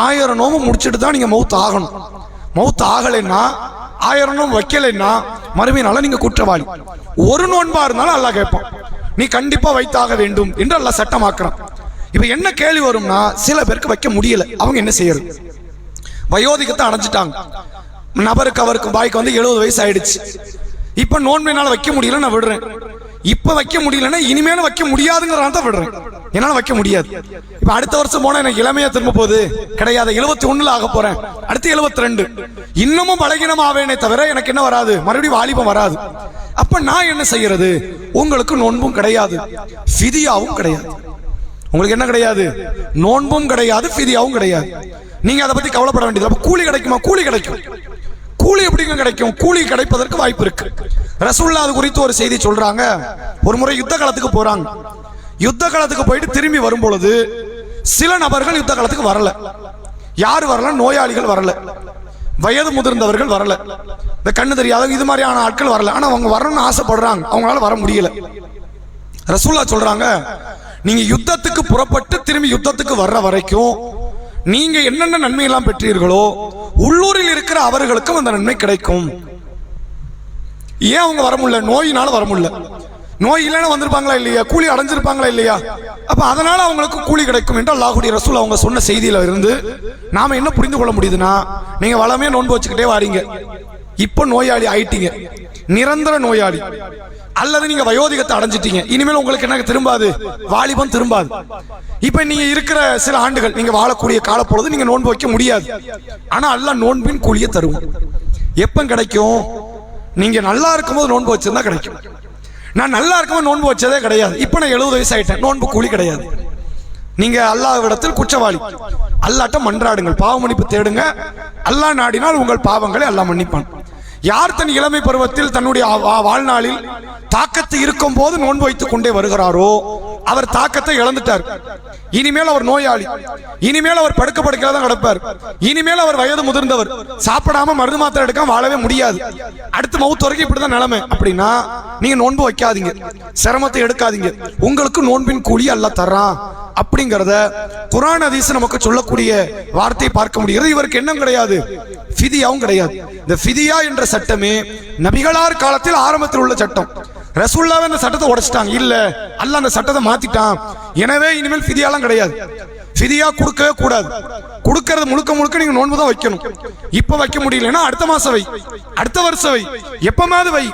1000 நோன்பு முடிச்சுட்டு தான் நீங்க மௌத் ஆகணும். மௌத் ஆகலைன்னா, 1000 நோன்பு வைக்கலைன்னா மறுமையினால நீங்க குற்றவாளி. ஒரு நோன்பா இருந்தாலும் அல்லாஹ் கேட்பான், நீ கண்டிப்பா வைத்தாக வேண்டும் என்று அல்லாஹ் சட்டமாக்குறான். இப்ப என்ன கேள்வி வரும்னா, சில பேருக்கு வைக்க முடியல, அவங்க என்ன செய்யறது? வயோதிகத்தை அடைஞ்சிட்டாங்க, நபருக்கு அவருக்கு பாய்க்கு வந்து 70 வயசு ஆயிடுச்சு. இப்ப நோன்பினால வைக்க முடியல, நான் விடுறேன். இப்ப வைக்க முடியலன்னா இனிமேலும் வைக்க முடியாதுங்கிறத விடுறேன், என்னால வைக்க முடியாது. இப்ப அடுத்த வருஷம் போனா எனக்கு இளமையா திரும்ப போகுது கிடையாது, 71 ஆக போறேன், அடுத்து 72, இன்னமும் பலகீனம் ஆவேனே தவிர எனக்கு என்ன வராது, மறுபடியும் வாலிபம் வராது. அப்ப நான் என்ன செய்யறது? உங்களுக்கு நோன்பும் கிடையாது, ஃபிதியாவும் கிடையாது. உங்களுக்கு என்ன கிடையாது? நோன்பும் கிடையாது, ஃபிதியாவும் கிடையாது. நீங்க அதை பத்தி கவலைப்பட வேண்டியது. அப்ப கூலி கிடைக்குமா? கூலி கிடைக்கும். கூலி எப்படிங்க கிடைக்கும்? கூலி கிடைப்பதற்கு வாய்ப்பு இருக்கு. ரசூலுல்லாஹ் அது குறித்து ஒரு செய்தி சொல்றாங்க. ஒரு முறை யுத்த காலத்துக்கு போறாங்க. யுத்த காலத்துக்கு போயிட்டு திரும்பி வரும் பொழுது சில நபர்கள் யுத்த காலத்துக்கு வரல. யார் வரல? நோயாளிகள் வரல, வயது முதிர்ந்தவர்கள் வரல, இந்த கண்ணு தெரியாத இது மாதிரியான ஆட்கள் வரல. ஆனா அவங்க வரணும்னு ஆசைப்படுறாங்க, அவங்களால வர முடியல. ரசூலுல்லாஹ் சொல்றாங்க, நீங்க யுத்தத்துக்கு புறப்பட்டு திரும்பி யுத்தத்துக்கு வர்ற வரைக்கும் நீங்க என்னென்ன நன்மை எல்லாம் பெற்றீர்களோ உள்ளூரில் இருக்கிற அவர்களுக்கும் அந்த நன்மை கிடைக்கும். ஏன் அவங்க வர முடியல? நோயினால வர முடியல. நோய் இல்லைன்னா வந்திருப்பாங்களா இல்லையா? கூலி அடைஞ்சிருப்பாங்களா இல்லையா? அப்ப அதனால அவங்களுக்கு கூலி கிடைக்கும் என்று அல்லாஹ்வுடைய ரசூல் அவங்க சொன்ன செய்தியில இருந்து நாம என்ன புரிந்து கொள்ள முடியுதுன்னா, நீங்க வளமே நோன்பு வச்சுக்கிட்டே வாரீங்க, இப்ப நோயாளி ஆயிட்டீங்க, நிரந்தர நோயாளி, அல்லது நீங்க வயோதிகத்தை அடைஞ்சிட்டீங்க, இனிமேல் உங்களுக்கு என்ன திரும்பாது? வாலிபம் திரும்பாது. இப்ப நீங்க இருக்கிற சில ஆண்டுகள் நீங்க வாழக்கூடிய காலப்பொழுது நீங்க நோன்பு வைக்க முடியாது. ஆனா அல்லாஹ் நோன்பின் கூலியை தருவோம். எப்ப கிடைக்கும்? நீங்க நல்லா இருக்கும்போது நோன்பு வச்சிருந்தா கிடைக்கும். நான் நல்லா இருக்கவும் நோன்பு வச்சதே கிடையாது. இப்ப நான் 70 வயசு ஆயிட்டேன், நோன்பு கூலி கிடையாது. நீங்க அல்லாஹ்விடத்தில் குற்றவாளி. அல்லாஹ்ட்ட மன்றாடுங்கள், பாவ மன்னிப்பு தேடுங்க. அல்லாஹ் நாடினால் உங்கள் பாவங்களை அல்லாஹ் மன்னிப்பான். யார் தன் இளமை பருவத்தில் தன்னுடைய வாழ்நாளில் தாக்கத்து இருக்கும் போது நோன்பு வைத்துக் கொண்டே வருகிறாரோ அவர் தாக்கத்தை இழந்துட்டார். இனிமேல் அவர் நோயாளி, இனிமேல் அவர் படுக்கையில தான் கிடப்பார், இனிமேல் அவர் வயது முதிர்ந்தவர், சாப்பிடாம மருந்து மாத்திரை எடுக்காம வாழவே முடியாது. அடுத்து மவுத் வரைக்கும் இப்படிதான் நிலைமை. அப்படின்னா நீங்க நோன்பு வைக்காதீங்க, சிரமத்தை எடுக்காதீங்க, உங்களுக்கு நோன்பின் கூலி அல்லாஹ் தர்றான் அப்படிங்கறத குர்ஆன் ஹதீஸ் நமக்கு சொல்லக்கூடிய வார்த்தையை பார்க்க முடிகிறது. இவருக்கு என்ன கிடையாது, ஃபிதியாவும் கிடையாது. இந்த ஃபிதியா என்ற சட்டமே நபிகளார் காலத்தில் ஆரம்பத்தில் உள்ள சட்டம். ரசூலுல்லாஹ் அந்த சட்டத்தை உடைச்சிட்டாங்க. இல்ல, அல்லாஹ் அந்த சட்டத்தை மாத்திட்டான். எனவே இனிமேல் ஃபிதியாலாம் கிடையாது. ஃபிதியா கொடுக்கவே கூடாது. கொடுக்கிறது முழுக்க முழுக்க நீங்க நோன்பு தான் வைக்கணும். இப்ப வைக்க முடியலன்னா அடுத்த மாசம் வை, அடுத்த வருஷம் வை, எப்பமாவது வை,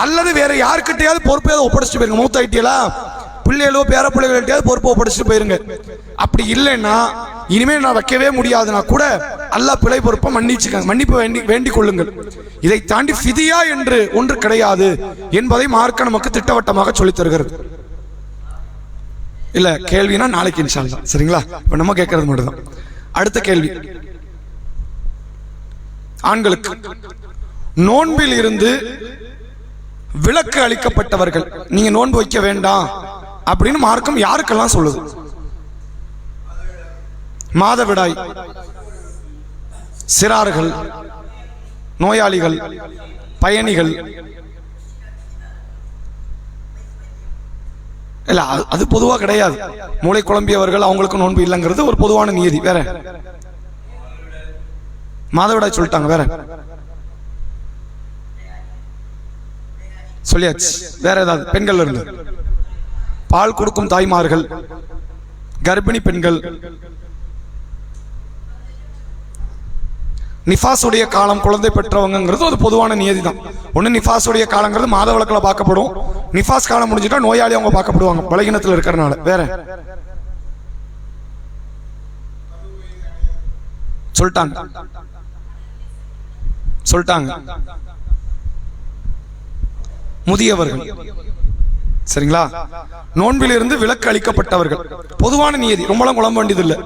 அல்லது வேற யாருக்கிட்டையாவது பொறுப்பையாவது ஒப்படைச்சிட்டு போயிருங்க. மூத்தாயிட்டியலா, பிள்ளைகளோ பேர பிள்ளைகள்கிட்டயாவது பொறுப்பை ஒப்படைச்சிட்டு போயிருங்க. அப்படி இல்லைன்னா இனிமேல் நான் வைக்கவே முடியாதுன்னா கூட அல்லாஹ் பிழை பொறுப்பை மன்னிப்பு வேண்டிக் கொள்ளுங்கள். இதை தாண்டி ஃபிதியா என்று ஒன்று கிடையாது என்பதை மார்க்க நமக்கு திட்டவட்டமாக சொல்லித் தருகிறது. இல்ல கேள்வினா நாளைக்கு இன்ஷா அல்லாஹ், சரிங்களா? இப்ப நம்ம கேட்கறது மட்டும்தான். அடுத்த கேள்வி, ஆண்களுக்கு நோன்பில் இருந்து விலக்கு அளிக்கப்பட்டவர்கள், நீங்க நோன்பு வைக்க வேண்டாம் அப்படின்னு மார்க்கம் யாருக்கெல்லாம் சொல்லுது? மாதவிடாய், சிறார்கள், நோயாளிகள், பயணிகள். இல்ல அது பொதுவா கிடையாது. மூளை குழம்பியவர்கள் அவங்களுக்கு நோன்பு இல்லைங்கிறது ஒரு பொதுவான நியதி. வேற மாதவிடாய் சொல்லிட்டாங்க, வேற சொல்லியாச்சு. வேற ஏதாவது பெண்கள் இருந்து பால் கொடுக்கும் தாய்மார்கள், கர்ப்பிணி பெண்கள், நிஃபாசுடைய காலம் குழந்தை பெற்றவங்கிறது ஒரு பொதுவான நியதி தான். ஒன்று நிஃபாசுடைய காலங்கிறது மாத விளக்கில் பார்க்கப்படும். நிஃபாஸ் காலம் முடிஞ்சுட்டா நோயாளி அவங்க பார்க்கப்படுவாங்க பலகீனத்தில் இருக்கிறனால. வேற சொல்லிட்டாங்க முதியவர்கள், சரிங்களா? நோன்பில் இருந்து விலக்கு அளிக்கப்பட்டவர்கள் பொதுவான நியதி, ரொம்பலாம் குழம்ப வேண்டியதில்லை.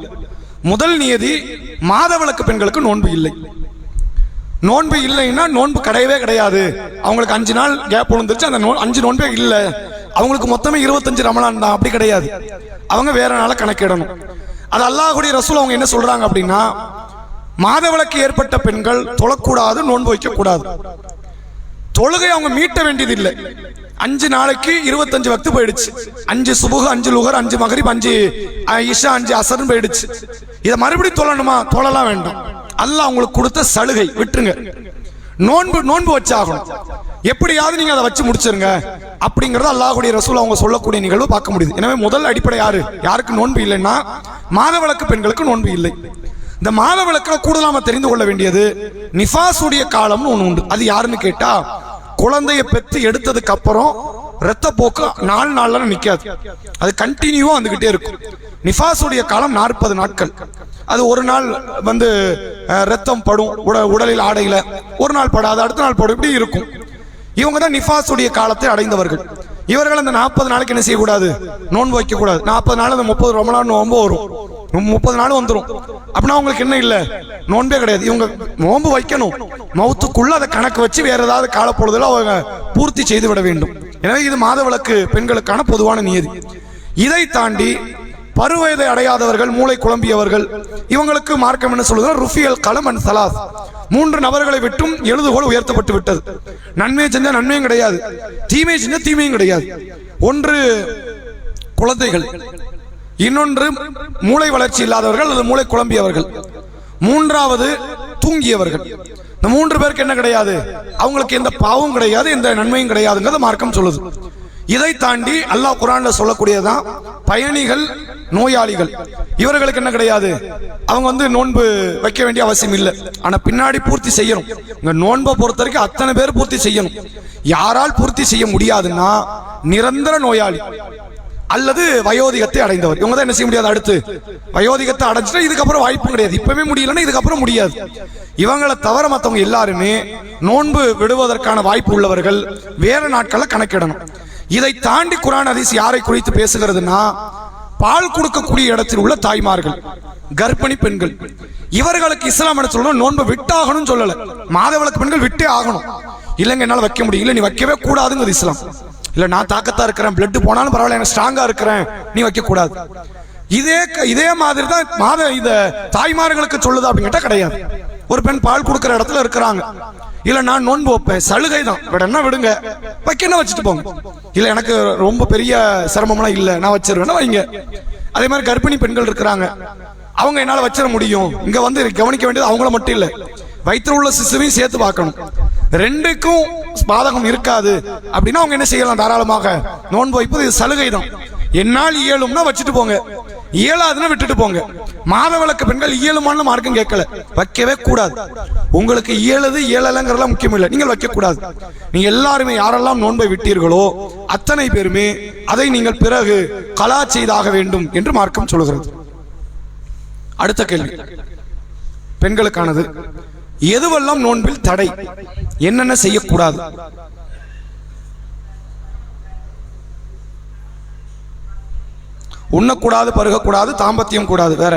முதல் நியதி, மாத விலக்கு பெண்களுக்கு நோன்பு இல்லை. நோன்பு இல்லைன்னா நோன்பு கிடையவே கிடையாது. அவங்களுக்கு 5 நாள் கேப் விழுந்துருச்சு, அந்த 5 நோன்பே இல்லை, அவங்களுக்கு மொத்தமே 25 ரமலான் தான். அப்படி கிடையாது, அவங்க வேற நாள கணக்கிடணும். அது அல்லாஹ்வுடைய ரசூல் அவங்க என்ன சொல்றாங்க அப்படின்னா, மாத விலக்கு ஏற்பட்ட பெண்கள் தொழக்கூடாது, நோன்பு வைக்க கூடாது. தொழுகை அவங்க மீட்ட வேண்டியது இல்லை. 5 நாளைக்கு 25 வக்து போயிடுச்சு. 5 சுபுஹ், 5 லுஹர், 5 மக்ரிப், 5 இஷா, 5 அசர் போயிடுச்சு. இதை மறுபடியும் தொழணுமா? தொழலாம் வேண்டாம். அல்லாஹ் அவங்களுக்கு கொடுத்த சலுகை, விட்டுருங்க. நோன்பு வச்சாகணும், எப்படியாவது நீங்க அதை வச்சு முடிச்சிருங்க அப்படிங்கறது அல்லாஹ்வுடைய ரசூல் அவங்க சொல்லக்கூடிய நிகழ்வு பார்க்க முடியுது. எனவே முதல் அடிப்படை யாருக்கு நோன்பு இல்லைன்னா மாதவிலக்கு பெண்களுக்கு நோன்பு இல்லை. இந்த மாதவிலக்கில் கூடுதலாம தெரிந்து கொள்ள வேண்டியது நிஃபாசுடைய காலம்னு ஒண்ணு உண்டு. அது யாருன்னு கேட்டா, குழந்தைய பெற்று எடுத்ததுக்கு அப்புறம் ரத்த போக்கு 4 நாள்ல நிக்காது, அது கண்டினியூவா வந்துகிட்டே இருக்கும். நிஃபாசுடைய காலம் 40 நாட்கள். அது ஒரு நாள் ரத்தம் படும் உடலில், ஆடையில, ஒரு நாள் படாது, அடுத்த நாள் படும், இப்படி இருக்கும். இவங்க தான் நிஃபாசுடைய காலத்தை அடைந்தவர்கள். இவர்கள் அந்த 40 நாளைக்கு என்ன செய்யக்கூடாது? நோன்பு வைக்க கூடாது. 40 நாள் அந்த 30 ரமலான் நோன்பு வரும், 30 நாள் வந்துடும். அப்படின்னா அவங்களுக்கு என்ன இல்லை? நோன்பே கிடையாது. இவங்க நோன்பு வைக்கணும், மௌத்துக்குள்ள அதை கணக்கு வச்சு வேற ஏதாவது காலப்பொழுதுல அவங்க பூர்த்தி செய்து விட வேண்டும். எனவே இது மாதவிலக்கு பெண்களுக்கான பொதுவான நியதி. இதை தாண்டி பருவயதை அடையாதவர்கள், மூளை குழம்பியவர்கள், இவங்களுக்கு மார்க்கம் என்ன சொல்லுது? ருஃபியல் கலம் அன் சலாஸ், 3 நபர்களை விட்டும் எழுதுகோல் உயர்த்தப்பட்டு விட்டது. நன்மையை செஞ்சா நன்மையும் கிடையாது, தீமையை செஞ்சா தீமையும் கிடையாது. ஒன்று குழந்தைகள், இன்னொன்று மூளை வளர்ச்சி இல்லாதவர்கள் அல்லது மூளை குழம்பியவர்கள், மூன்றாவது தூங்கியவர்கள். இந்த 3 பேருக்கு என்ன கிடையாது? அவங்களுக்கு எந்த பாவமும் கிடையாது, எந்த நன்மையும் கிடையாதுங்கிறது மார்க்கம் சொல்லுது. இதை தாண்டி அல்லாஹ் குர்ஆன்ல சொல்லக்கூடியதான் பயணிகள், நோயாளிகள், இவர்களுக்கு என்ன கிடையாது? அவங்க நோன்பு வைக்க வேண்டிய அவசியம் இல்லை. ஆனா பின்னாடி பூர்த்தி செய்யணும். இந்த நோன்பை பொறுத்த வரைக்கும் அத்தனை பேர் பூர்த்தி செய்யணும். யாரால் பூர்த்தி செய்ய முடியாதுன்னா நிரந்தர நோயாளி அல்லது வயோதிகத்தை அடைந்தவர், இவங்க தான் என்ன செய்ய முடியாது? அடுத்து வயோதிகத்தை அடைஞ்சிட்டா இதுக்கப்புறம் வாய்ப்பு கிடையாது. இப்பவே முடியலன்னா இதுக்கப்புறம் முடியாது. இவங்களை தவிர மற்றவங்க எல்லாருமே நோன்பு விடுவதற்கான வாய்ப்பு உள்ளவர்கள் வேற நாட்களை கணக்கிடணும். இதை தாண்டி குர்ஆன் ஹதீஸ் யாரை குறித்து பேசுகிறதுனா, பால் கொடுக்கக்கூடிய இடத்தில் உள்ள தாய்மார்கள், கர்ப்பிணி பெண்கள். இவர்களுக்கு இஸ்லாம் என்ன சொல்லணும், நோன்பை விட்டாகணும் சொல்லல. மாதவிலக்கு பெண்கள் விட்டே ஆகணும். இல்லைங்க என்னால வைக்க முடியும், இல்ல நீ வைக்கவே கூடாதுங்கிறது இஸ்லாம். இல்ல நான் தாக்கத்தா இருக்கிறேன், பிளட் போனாலும் பரவாயில்ல, எனக்கு ஸ்ட்ராங்கா இருக்கிறேன், நீ வைக்க கூடாது. இதே மாதிரி தான் இந்த தாய்மார்களுக்கு சொல்லுது அப்படின்னு கேட்டா கிடையாது. ஒரு பெண் பால் கொடுக்கிற இடத்துல இருக்கிறாங்க, இல்ல நான் நோன்பு வைப்பேன், சலுகை தான், விடனா விடுங்க, வைக்கணும் வச்சுட்டு போங்க. இல்ல எனக்கு ரொம்ப பெரிய சிரமம்லாம் இல்ல, நான் வச்சிருவேன், வைங்க. அதே மாதிரி கர்ப்பிணி பெண்கள் இருக்கிறாங்க, அவங்க என்னால வச்சிட முடியும். இங்க வந்து கவனிக்க வேண்டியது அவங்கள மட்டும் இல்ல, வயிற்றில் உள்ள சிசுவையும் சேர்த்து பார்க்கணும். ரெண்டுக்கும் பாதகம் இருக்காது அப்படின்னா அவங்க என்ன செய்யலாம், தாராளமாக நோன்பு வைப்பது இது சலுகை தான். என்னால் இயலும்னா வச்சுட்டு போங்க, இயலாதுன்னா விட்டுட்டு போங்க. மாதவிலக்கு பெண்கள் இயலுமான மார்க்கம் கேட்கல, வைக்கவே கூடாது. உங்களுக்கு இயலுது இயலங்கிறதெல்லாம் முக்கியம் இல்லை, நீங்கள் வைக்க கூடாது. நீங்க எல்லாருமே யாரெல்லாம் நோன்பை விட்டீர்களோ அத்தனை பேருமே அதை நீங்கள் பிறகு கலா செய்தாக வேண்டும் என்று மார்க்கம் சொல்கிறது. அடுத்த கேள்வி பெண்களுக்கானது. எதுவெல்லாம் நோன்பில் தடை, என்னென்ன செய்யக்கூடாது? உண்ணக்கூடாது, பருகக்கூடாது, தாம்பத்தியம் கூடாது, வேற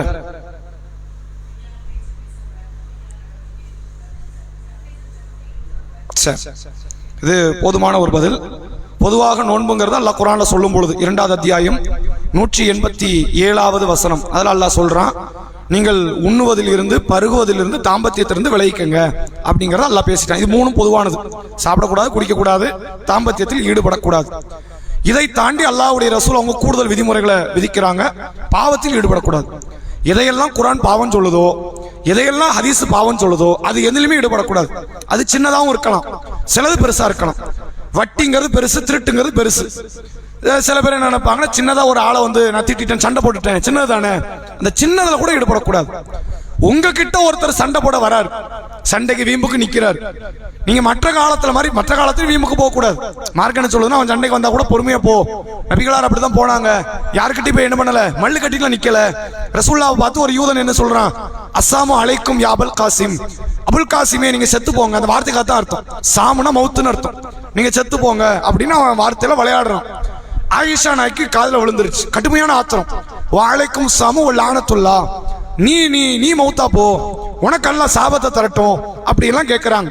இது போதுமான ஒரு பதில். பொதுவாக நோன்புங்கிறது அல்லாஹ் குர்ஆன்ல சொல்லும் பொழுது 2வது அத்தியாயம் 187வது வசனம், அதில் அல்லாஹ் சொல்றான், நீங்கள் உண்ணுவதில் இருந்து பருகுவதிலிருந்து தாம்பத்தியத்திலிருந்து விளைவிக்கங்க அப்படிங்கறத அல்லாஹ் பேசிட்டான். இது மூணும் பொதுவானது, சாப்பிடக்கூடாது, குடிக்கக்கூடாது, தாம்பத்தியத்தில் ஈடுபடக்கூடாது. இதை தாண்டி அல்லாஹ்வுடைய ரசூல் அவங்க கூடுதல் விதிமுறைகளை விதிக்கிறாங்க. பாவத்தில் ஈடுபடக்கூடாது. எதையெல்லாம் குர்ஆன் பாவம் சொல்லுதோ, எதையெல்லாம் ஹதீஸ் பாவம் சொல்லுதோ அது எதிலுமே ஈடுபடக்கூடாது. அது சின்னதாகவும் இருக்கலாம், சிலது பெருசா இருக்கலாம். வட்டிங்கிறது பெருசு, திருட்டுங்கிறது பெருசு. சில பேர் என்ன நினைப்பாங்கன்னா, சின்னதா ஒரு ஆளை வந்து நான் திட்டிட்டேன், சண்டை போட்டுட்டேன், சின்னது தானே, அந்த சின்னதுல கூட ஈடுபடக்கூடாது. உங்ககிட்ட ஒருத்தர் சண்டை போட வராரு, சண்டைக்கு வீம்புக்கு நிக்கிறார், நீங்க மற்ற காலத்துல வீம்புக்கு போக கூடாது. மார்க் என்ன சொல்லுதுன்னா, அவன் சண்டைக்கு வந்தா கூட பொறுமையா போ. நபிகளார் அப்படிதான் போனாங்க, யாருக்கிட்டையும் போய் என்ன பண்ணல, மல்லு கட்டிலாம் நிக்கல. ரசூலுல்லாஹ் பார்த்து ஒரு யூதன் என்ன சொல்றான், அஸ்ஸலாமு அலைக்கும் யா அபுல் காசிம், அபுல் காசிமே நீங்க செத்து போங்க. அந்த வார்த்தைக்கு தான் அர்த்தம், சாமுனா மவுத்துன்னு அர்த்தம், நீங்க செத்து போங்க அப்படின்னு அவன் வார்த்தையில விளையாடுறான். ஆயிஷா நாய்க்கு காதுல விழுந்துருச்சு, கடுமையான ஆத்திரம். வாழைக்கும் சமு லானத்துல்லா, நீ நீ நீ மௌத்தா போ, உனக்கு எல்லாம் சாபத்தை தரட்டும் அப்படி எல்லாம் கேட்கிறாங்க.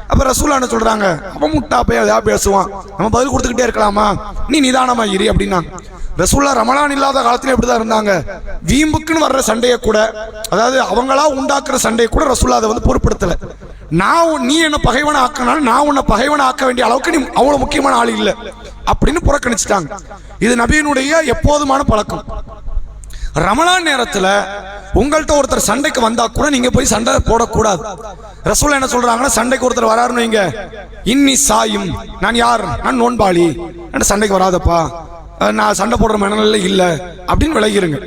அப்ப ரசூலுல்லாஹ் என்ன சொல்றாங்க, அவன் முட்டா போய் அதா பேசுவான், நம்ம பதில் கொடுத்துக்கிட்டே இருக்கலாமா, நீ நிதானமா இரு அப்படின்னா. ரசூலுல்லாஹ் ரமலான் இல்லாத காலத்துல எப்படிதான் இருந்தாங்க, வீம்புக்குன்னு வர்ற சண்டையை கூட, அதாவது அவங்களா உண்டாக்குற சண்டையை கூட ரசூலுல்லாஹ் அதை வந்து பொருட்படுத்தல. நீ என்ன பகைவனை ஆக்கினாலும் நான் உன்னை பகைவனை ஆக்க வேண்டிய அளவுக்கு நீ அவ்வளவு முக்கியமான ஆள் இல்லை அப்படின்னு புறக்கணிச்சுட்டாங்க. இது நபியினுடைய எப்போதுமான பழக்கம். ரமலான் நேரத்துல உங்கள்கிட்ட ஒருத்தர் சண்டைக்கு வந்தா கூட நீங்க போய் சண்டை போடக்கூடாது. ரசூலுல்லாஹ் என்ன சொல்றாங்கன்னா, சண்டைக்கு ஒருத்தர் வராருன்னு வைங்க, இன்னி சாயும், நான் யார், நான் நோன்பாளி, சண்டைக்கு வராதப்பா, நான் சண்டை போடுற மனநிலை இல்லை அப்படின்னு விலகிருங்க.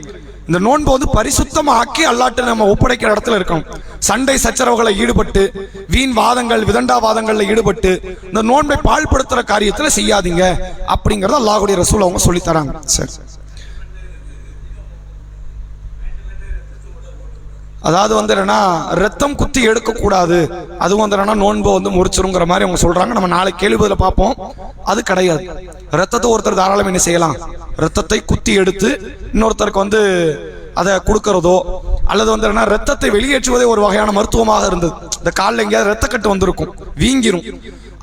இந்த நோன்பை வந்து பரிசுத்தமா ஆக்கி அல்லாஹ்ட்ட நம்ம ஒப்படைக்கிற இடத்துல இருக்கணும். சண்டை சச்சரவுகளை ஈடுபட்டு, வீண் வாதங்கள் விதண்டாவாதங்கள்ல ஈடுபட்டு இந்த நோன்பை பாழ்படுத்துற காரியத்துல செய்யாதீங்க அப்படிங்கறத அல்லாஹ்வுடைய ரசூல் அவங்க சொல்லி தராங்க. சரி, அதாவது வந்து என்னன்னா, ரத்தம் குத்தி எடுக்க கூடாது, அதுவும் வந்து என்னன்னா நோன்பு வந்து முறிச்சிருங்கிற மாதிரி அவங்க சொல்றாங்க. நம்ம நாளைக்கு கேள்விபதில பார்ப்போம். அது கிடையாது. ரத்தத்தை ஒருத்தர் தாராளம் என்ன செய்யலாம், ரத்தத்தை குத்தி எடுத்து இன்னொருத்தருக்கு வந்து அதை கொடுக்கறதோ, அல்லது வந்து என்னன்னா ரத்தத்தை வெளியேற்றுவதே ஒரு வகையான மருத்துவமாக இருந்தது. இந்த காலில் எங்கேயாவது ரத்தக்கட்டு வந்திருக்கும், வீங்கிரும்,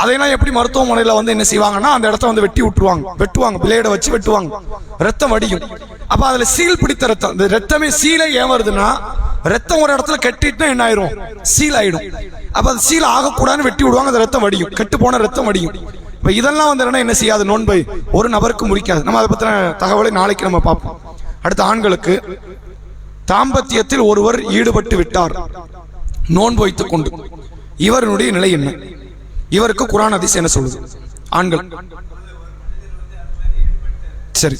அதையெல்லாம் எப்படி மருத்துவமனையில வந்து என்ன செய்வாங்கன்னா, அந்த இடத்த வந்து வெட்டுவாங்க, பிளேடை வச்சு வெட்டுவாங்க, ரத்தம் வடியும். அப்ப அதுல சீல் பிடித்த ரத்தம், இந்த ரத்தமே சீலை ஏன் வருதுன்னா, ரத்தம் ஒரு இடத்துல கட்டிட்டுனா என்ன ஆயிரும், சீல் ஆயிடும். அப்ப அது சீல் ஆகக்கூடாதுன்னு வெட்டி விடுவாங்க, அந்த ரத்தம் வடியும், கெட்டு போன ரத்தம் வடியும். இப்ப இதெல்லாம் வந்து என்ன செய்யாது, நோன்பை ஒரு நபருக்கு முறிக்காது. நம்ம அதை பத்தின தகவலை நாளைக்கு நம்ம பார்ப்போம். அடுத்த ஆண்களுக்கு, தாம்பத்தியத்தில் ஒருவர் ஈடுபட்டு விட்டார் நோன்பு வைத்துக் கொண்டு, இவருடைய நிலை என்ன, இவருக்கு குர்ஆன் ஹதீஸ் என்ன சொல்லுது? ஆண்கள் சரி,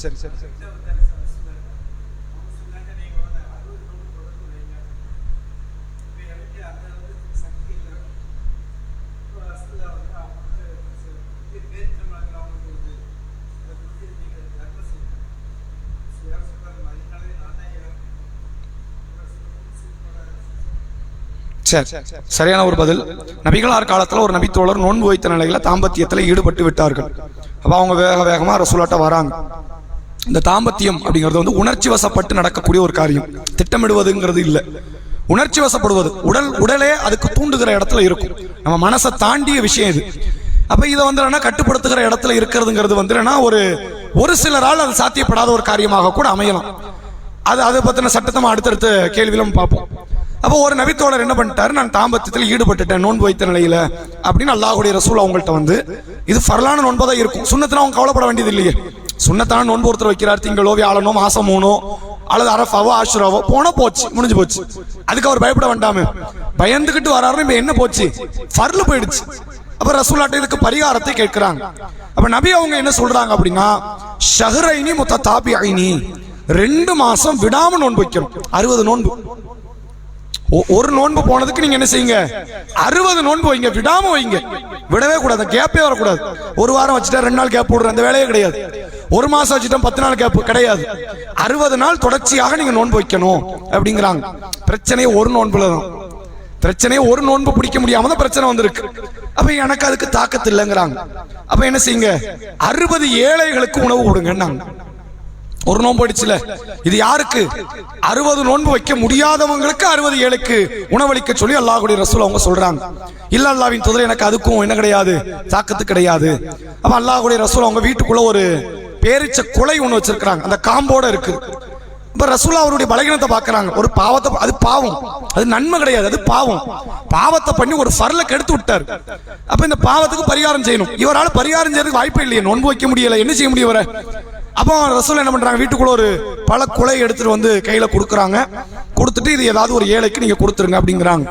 சரியான ஒரு பதில். நபிகளார் காலத்தில் ஒரு நபித்தோழர் நோன்பு வைத்த நிலையில தாம்பத்தியத்தில் ஈடுபட்டு விட்டார்கள். அப்போ அவங்க வேக வேகமாக ரசூலாட்ட வராங்க. இந்த தாம்பத்தியம் அப்படிங்கிறது வந்து உணர்ச்சி வசப்பட்டு நடக்கக்கூடிய ஒரு காரியம், திட்டமிடுவதுங்கிறது இல்லை. உணர்ச்சி வசப்படுவது, உடலே அதுக்கு தூண்டுகிற இடத்துல இருக்கும், நம்ம மனசை தாண்டிய விஷயம் இது. அப்ப இதை வந்து கட்டுப்படுத்துகிற இடத்துல இருக்கிறதுங்கிறது வந்து ஒரு சிலரால் அது சாத்தியப்படாத ஒரு காரியமாக கூட அமையலாம். அதை பத்தின சட்டத்தை அடுத்தடுத்த கேள்வியிலும் பார்ப்போம். அப்போ ஒரு நபித்தோழர் என்ன பண்ணிட்டாரு, நான் தாம்பத்தியத்தில் ஈடுபட்டுட்டேன் நோன்பு வைத்த நிலையில அப்படின்னு அல்லாஹ்வுடைய ரசூல் அவங்கள்ட்ட வந்து, இது ஃபர்லான நோன்பதா இருக்கும், சுன்னத்தினா அவங்க கவலைப்பட வேண்டியது இல்லையே. சுன்னத்தான நோன்பு ஒருத்தர் வைக்கிறார், திங்களோ வியாழனோ மாசம் 3 அல்லது அரஃபாவோ ஆஷுராவோ போனா போச்சு, முடிஞ்சு போச்சு. அதுக்கு அவர் பயப்பட வேண்டாமே, பயந்துகிட்டு வராருன்னு இப்ப என்ன போச்சு, ஃபர்ல போயிடுச்சு. அப்ப ரசூலாட்ட இதுக்கு பரிகாரத்தை கேட்கிறாங்க. அப்ப நபி அவங்க என்ன சொல்றாங்க அப்படின்னா, ஷஹ்ரைனி முத்ததாபிஐனி, 2 மாசம் விடாம நோன்பு வைக்கணும். 60 நோன்பு, ஒரு நோன்பு போனதுக்கு நீங்க என்ன செய்யுங்க, 60 நோன்பு வைங்க, விடாம வைங்க, விடவே கூடாது, கேப்பே வரக்கூடாது. ஒரு வாரம் வச்சுட்டா 2 நாள் கேப் போடுற அந்த வேலையே கிடையாது. ஒரு மாசம் வச்சுட்டா 10 நாள் கேப் கிடையாது. 60 நாள் தொடர்ச்சியாக நீங்க நோன்பு வைக்கணும் அப்படிங்கிறாங்க. பிரச்சனையே ஒரு நோன்புல தான், பிரச்சனையே ஒரு நோன்பு பிடிக்க முடியாம தான் பிரச்சனை வந்திருக்கு. அப்ப எனக்கு அதுக்கு தாக்கத்து இல்லைங்கிறாங்க. அப்ப என்ன செய்யுங்க, 60 ஏழைகளுக்கு உணவு கொடுங்க. ஒரு நோன்பு அடிச்சுல, இது யாருக்கு, 60 நோன்பு வைக்க முடியாதவங்களுக்கு 60 ஏழைக்கு உணவளிக்க சொல்லி அல்லாஹ்வுடைய ரசூல் அவங்க சொல்றாங்க. இல்ல அல்லாஹ்வின் தூதரே, எனக்கு அதுக்கும் என்ன கிடையாது, தாக்கத்து கிடையாது. அப்ப அல்லாஹ்வுடைய ரசூல் அவங்க வீட்டுக்குள்ள ஒரு பேரிச்ச குலை ஒண்ணு வச்சிருக்காங்க, அந்த காம்போட இருக்கு. இப்ப ரசூல் அவருடைய பலகீனத்தை பாக்குறாங்க. ஒரு பாவத்தை, அது பாவம், அது நன்மை கிடையாது, அது பாவம். பாவத்தை பண்ணி ஒரு ஃபர்ல கெடுத்து விட்டார். அப்ப இந்த பாவத்துக்கு பரிகாரம் செய்யணும். இவரால் பரிகாரம் செய்யறதுக்கு வாய்ப்பே இல்லையே, நோன்பு வைக்க முடியல, என்ன செய்ய முடியும் வர. அப்போ ரசூல் என்ன பண்றாங்க, வீட்டுக்குள்ள ஒரு பல குலை எடுத்துட்டு வந்து கையில கொடுக்குறாங்க. கொடுத்துட்டு இது ஏதாவது ஒரு ஏழைக்கு நீங்க கொடுத்துருங்க அப்படிங்கிறாங்க.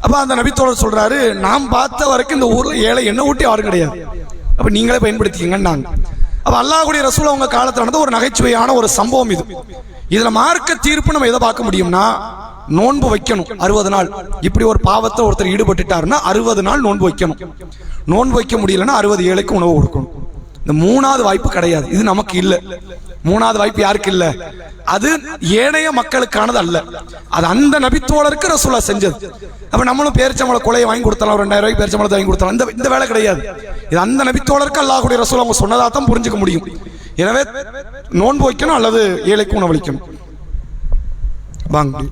அப்ப அந்த நபித்தோழர் சொல்றாரு, நாம் பார்த்த வரைக்கும் இந்த ஊர்ல ஏழை என்ன ஊட்டி யாரும் கிடையாது, அப்ப நீங்களே பயன்படுத்திக்கங்கன்னாங்க. அப்ப அல்லாஹ்வுடைய ரசூல் அவங்க காலத்துல நடந்த ஒரு நகைச்சுவையான ஒரு சம்பவம் இது. இதுல மார்க்க தீர்ப்பு நம்ம எதை பார்க்க முடியும்னா, நோன்பு வைக்கணும் 60 நாள். இப்படி ஒரு பாவத்தை ஒருத்தர் ஈடுபட்டுட்டாருன்னா 60 நாள் நோன்பு வைக்கணும். நோன்பு வைக்க முடியலன்னா 60 ஏழைக்கு உணவு கொடுக்கணும். இந்த 3வது வாய்ப்பு கிடையாது, இது நமக்கு இல்ல. 3வது வாய்ப்பு யாருக்கு இல்ல, அது ஏனைய மக்களுக்கானது அல்ல, அது அந்த நபித்தோழருக்கு ரசூலா செஞ்சது. அப்ப நம்மளும் பேரிச்சம்பள கொலையை வாங்கி கொடுத்தலாம், 2000 ரூபாய்க்கு பேரிச்சம்பளத்தை வாங்கி கொடுத்தலாம், இந்த வேலை கிடையாது. இது அந்த நபித்தோழருக்கு அல்லாஹ்வுடைய ரசூல் அவங்க சொன்னதா தான் புரிஞ்சுக்க முடியும். எனவே நோன்பு வைக்கணும் அல்லது ஏழைக்கு உணவளிக்கணும். வாங்க.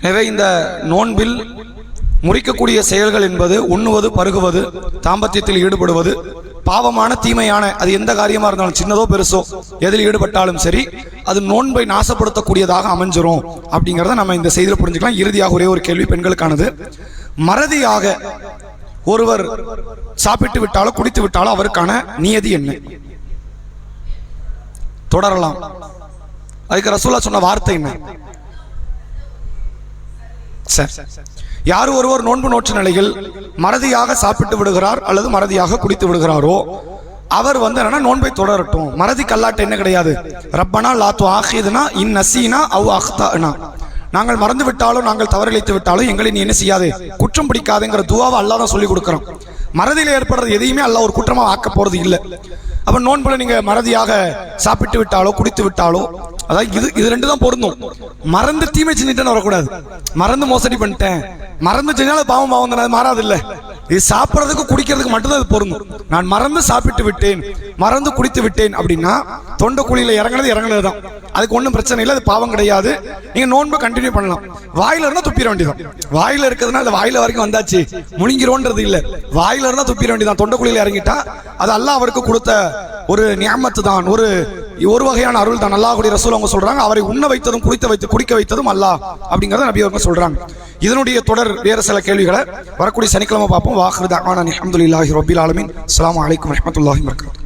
எனவே இந்த நோன்பில் முறிக்கக்கூடிய செயல்கள் என்பது உண்ணுவது, பருகுவது, தாம்பத்தியத்தில் ஈடுபடுவது, பாவமான தீமையான அது எந்த காரியமா இருந்தாலும் சின்னதோ பெருசோ எதில் ஈடுபட்டாலும் சரி அது நோன்பை நாசப்படுத்தக்கூடியதாக அமைஞ்சிரும் அப்படிங்கிறத நம்ம இந்த செய்தியில் புரிஞ்சுக்கலாம். இறுதியாக ஒரே ஒரு கேள்வி பெண்களுக்கானது. மறதியாக ஒருவர் சாப்பிட்டு விட்டாலோ குடித்து விட்டாலோ அவருக்கான நியதி என்ன? தொடரலாம். அதுக்கு ரசூலுல்லாஹ் சொன்ன வார்த்தை என்ன? யார் ஒருவர் நோன்பு நோற்ற நிலையில் மறதியாக சாப்பிட்டு விடுகிறார் அல்லது மறதியாக குடித்து விடுகிறாரோ அவர் என்னன்னா நோன்பை தொடரட்டும். மறதி கல்லாட்டு என்ன கிடையாது, ரப்பனா லா துஆகிதுனா இன் நசீனா அவ் அக்தானா, நாங்கள் மறந்து விட்டாலும் நாங்கள் தவறிழைத்து விட்டாலும் எங்களை நீ என்ன செய்யாது, குற்றம் பிடிக்காதுங்கிற துவாவை அல்லாஹ் தான் சொல்லி கொடுக்குறோம். மறதியில் ஏற்படுறது எதையுமே அல்லாஹ் ஒரு குற்றமா ஆக்க போறது இல்லை. அப்ப நோன்புல நீங்க மறதியாக சாப்பிட்டு விட்டாலோ குடித்து விட்டாலோ, அதாவது இது ரெண்டு தான் பொருந்தும். மறந்து தீமை செஞ்சுட்டேன்னு வரக்கூடாது. மறந்து மோசடி பண்ணிட்டேன், மறந்து செஞ்சாலும் பாவம் தானே, அது மாறாது இல்ல. இது சாப்பிட்றதுக்கு குடிக்கிறதுக்கு மட்டும்தான் அது பொருந்தும். நான் மறந்து சாப்பிட்டு விட்டேன், மறந்து குடித்து விட்டேன் அப்படின்னா தொண்டை குழியில இறங்குனது தான், அதுக்கு ஒன்றும் பிரச்சனை இல்லை, அது பாவம் கிடையாது. நீங்க நோன்பை கண்டினியூ பண்ணலாம். வாயில இருந்தா துப்பிட வேண்டியதான். வாயில இருக்கிறதுனா அது வாயில வரைக்கும் வந்தாச்சு முழுங்கிறோன்றது இல்லை, வாயில இருந்தா துப்பிட வேண்டியதான். தொண்டை குழியில இறங்கிட்டா அது அல்லாஹ் அவருக்கு கொடுத்த ஒரு நியாமத்து தான், ஒரு வகையான அருள் தான். அல்லாஹ்வுடைய ரசூல் அவங்க சொல்றாங்க, அவரை உண்ண வைத்ததும் குடிக்க வைத்ததும் அல்லாஹ் அப்படிங்கறத நபி அவங்க சொல்றாங்க. இதனுடைய தொடர் வேறு சில கேள்விகளை வரக்கூடிய சனிக்கிழமை பார்ப்போம். வாஹிரு தஅவானா அல்ஹம்துலில்லாஹி ரப்பில் ஆலமீன். அஸ்ஸலாமு அலைக்கும் வரஹ்மத்துல்லாஹி வபரகாத்துஹு.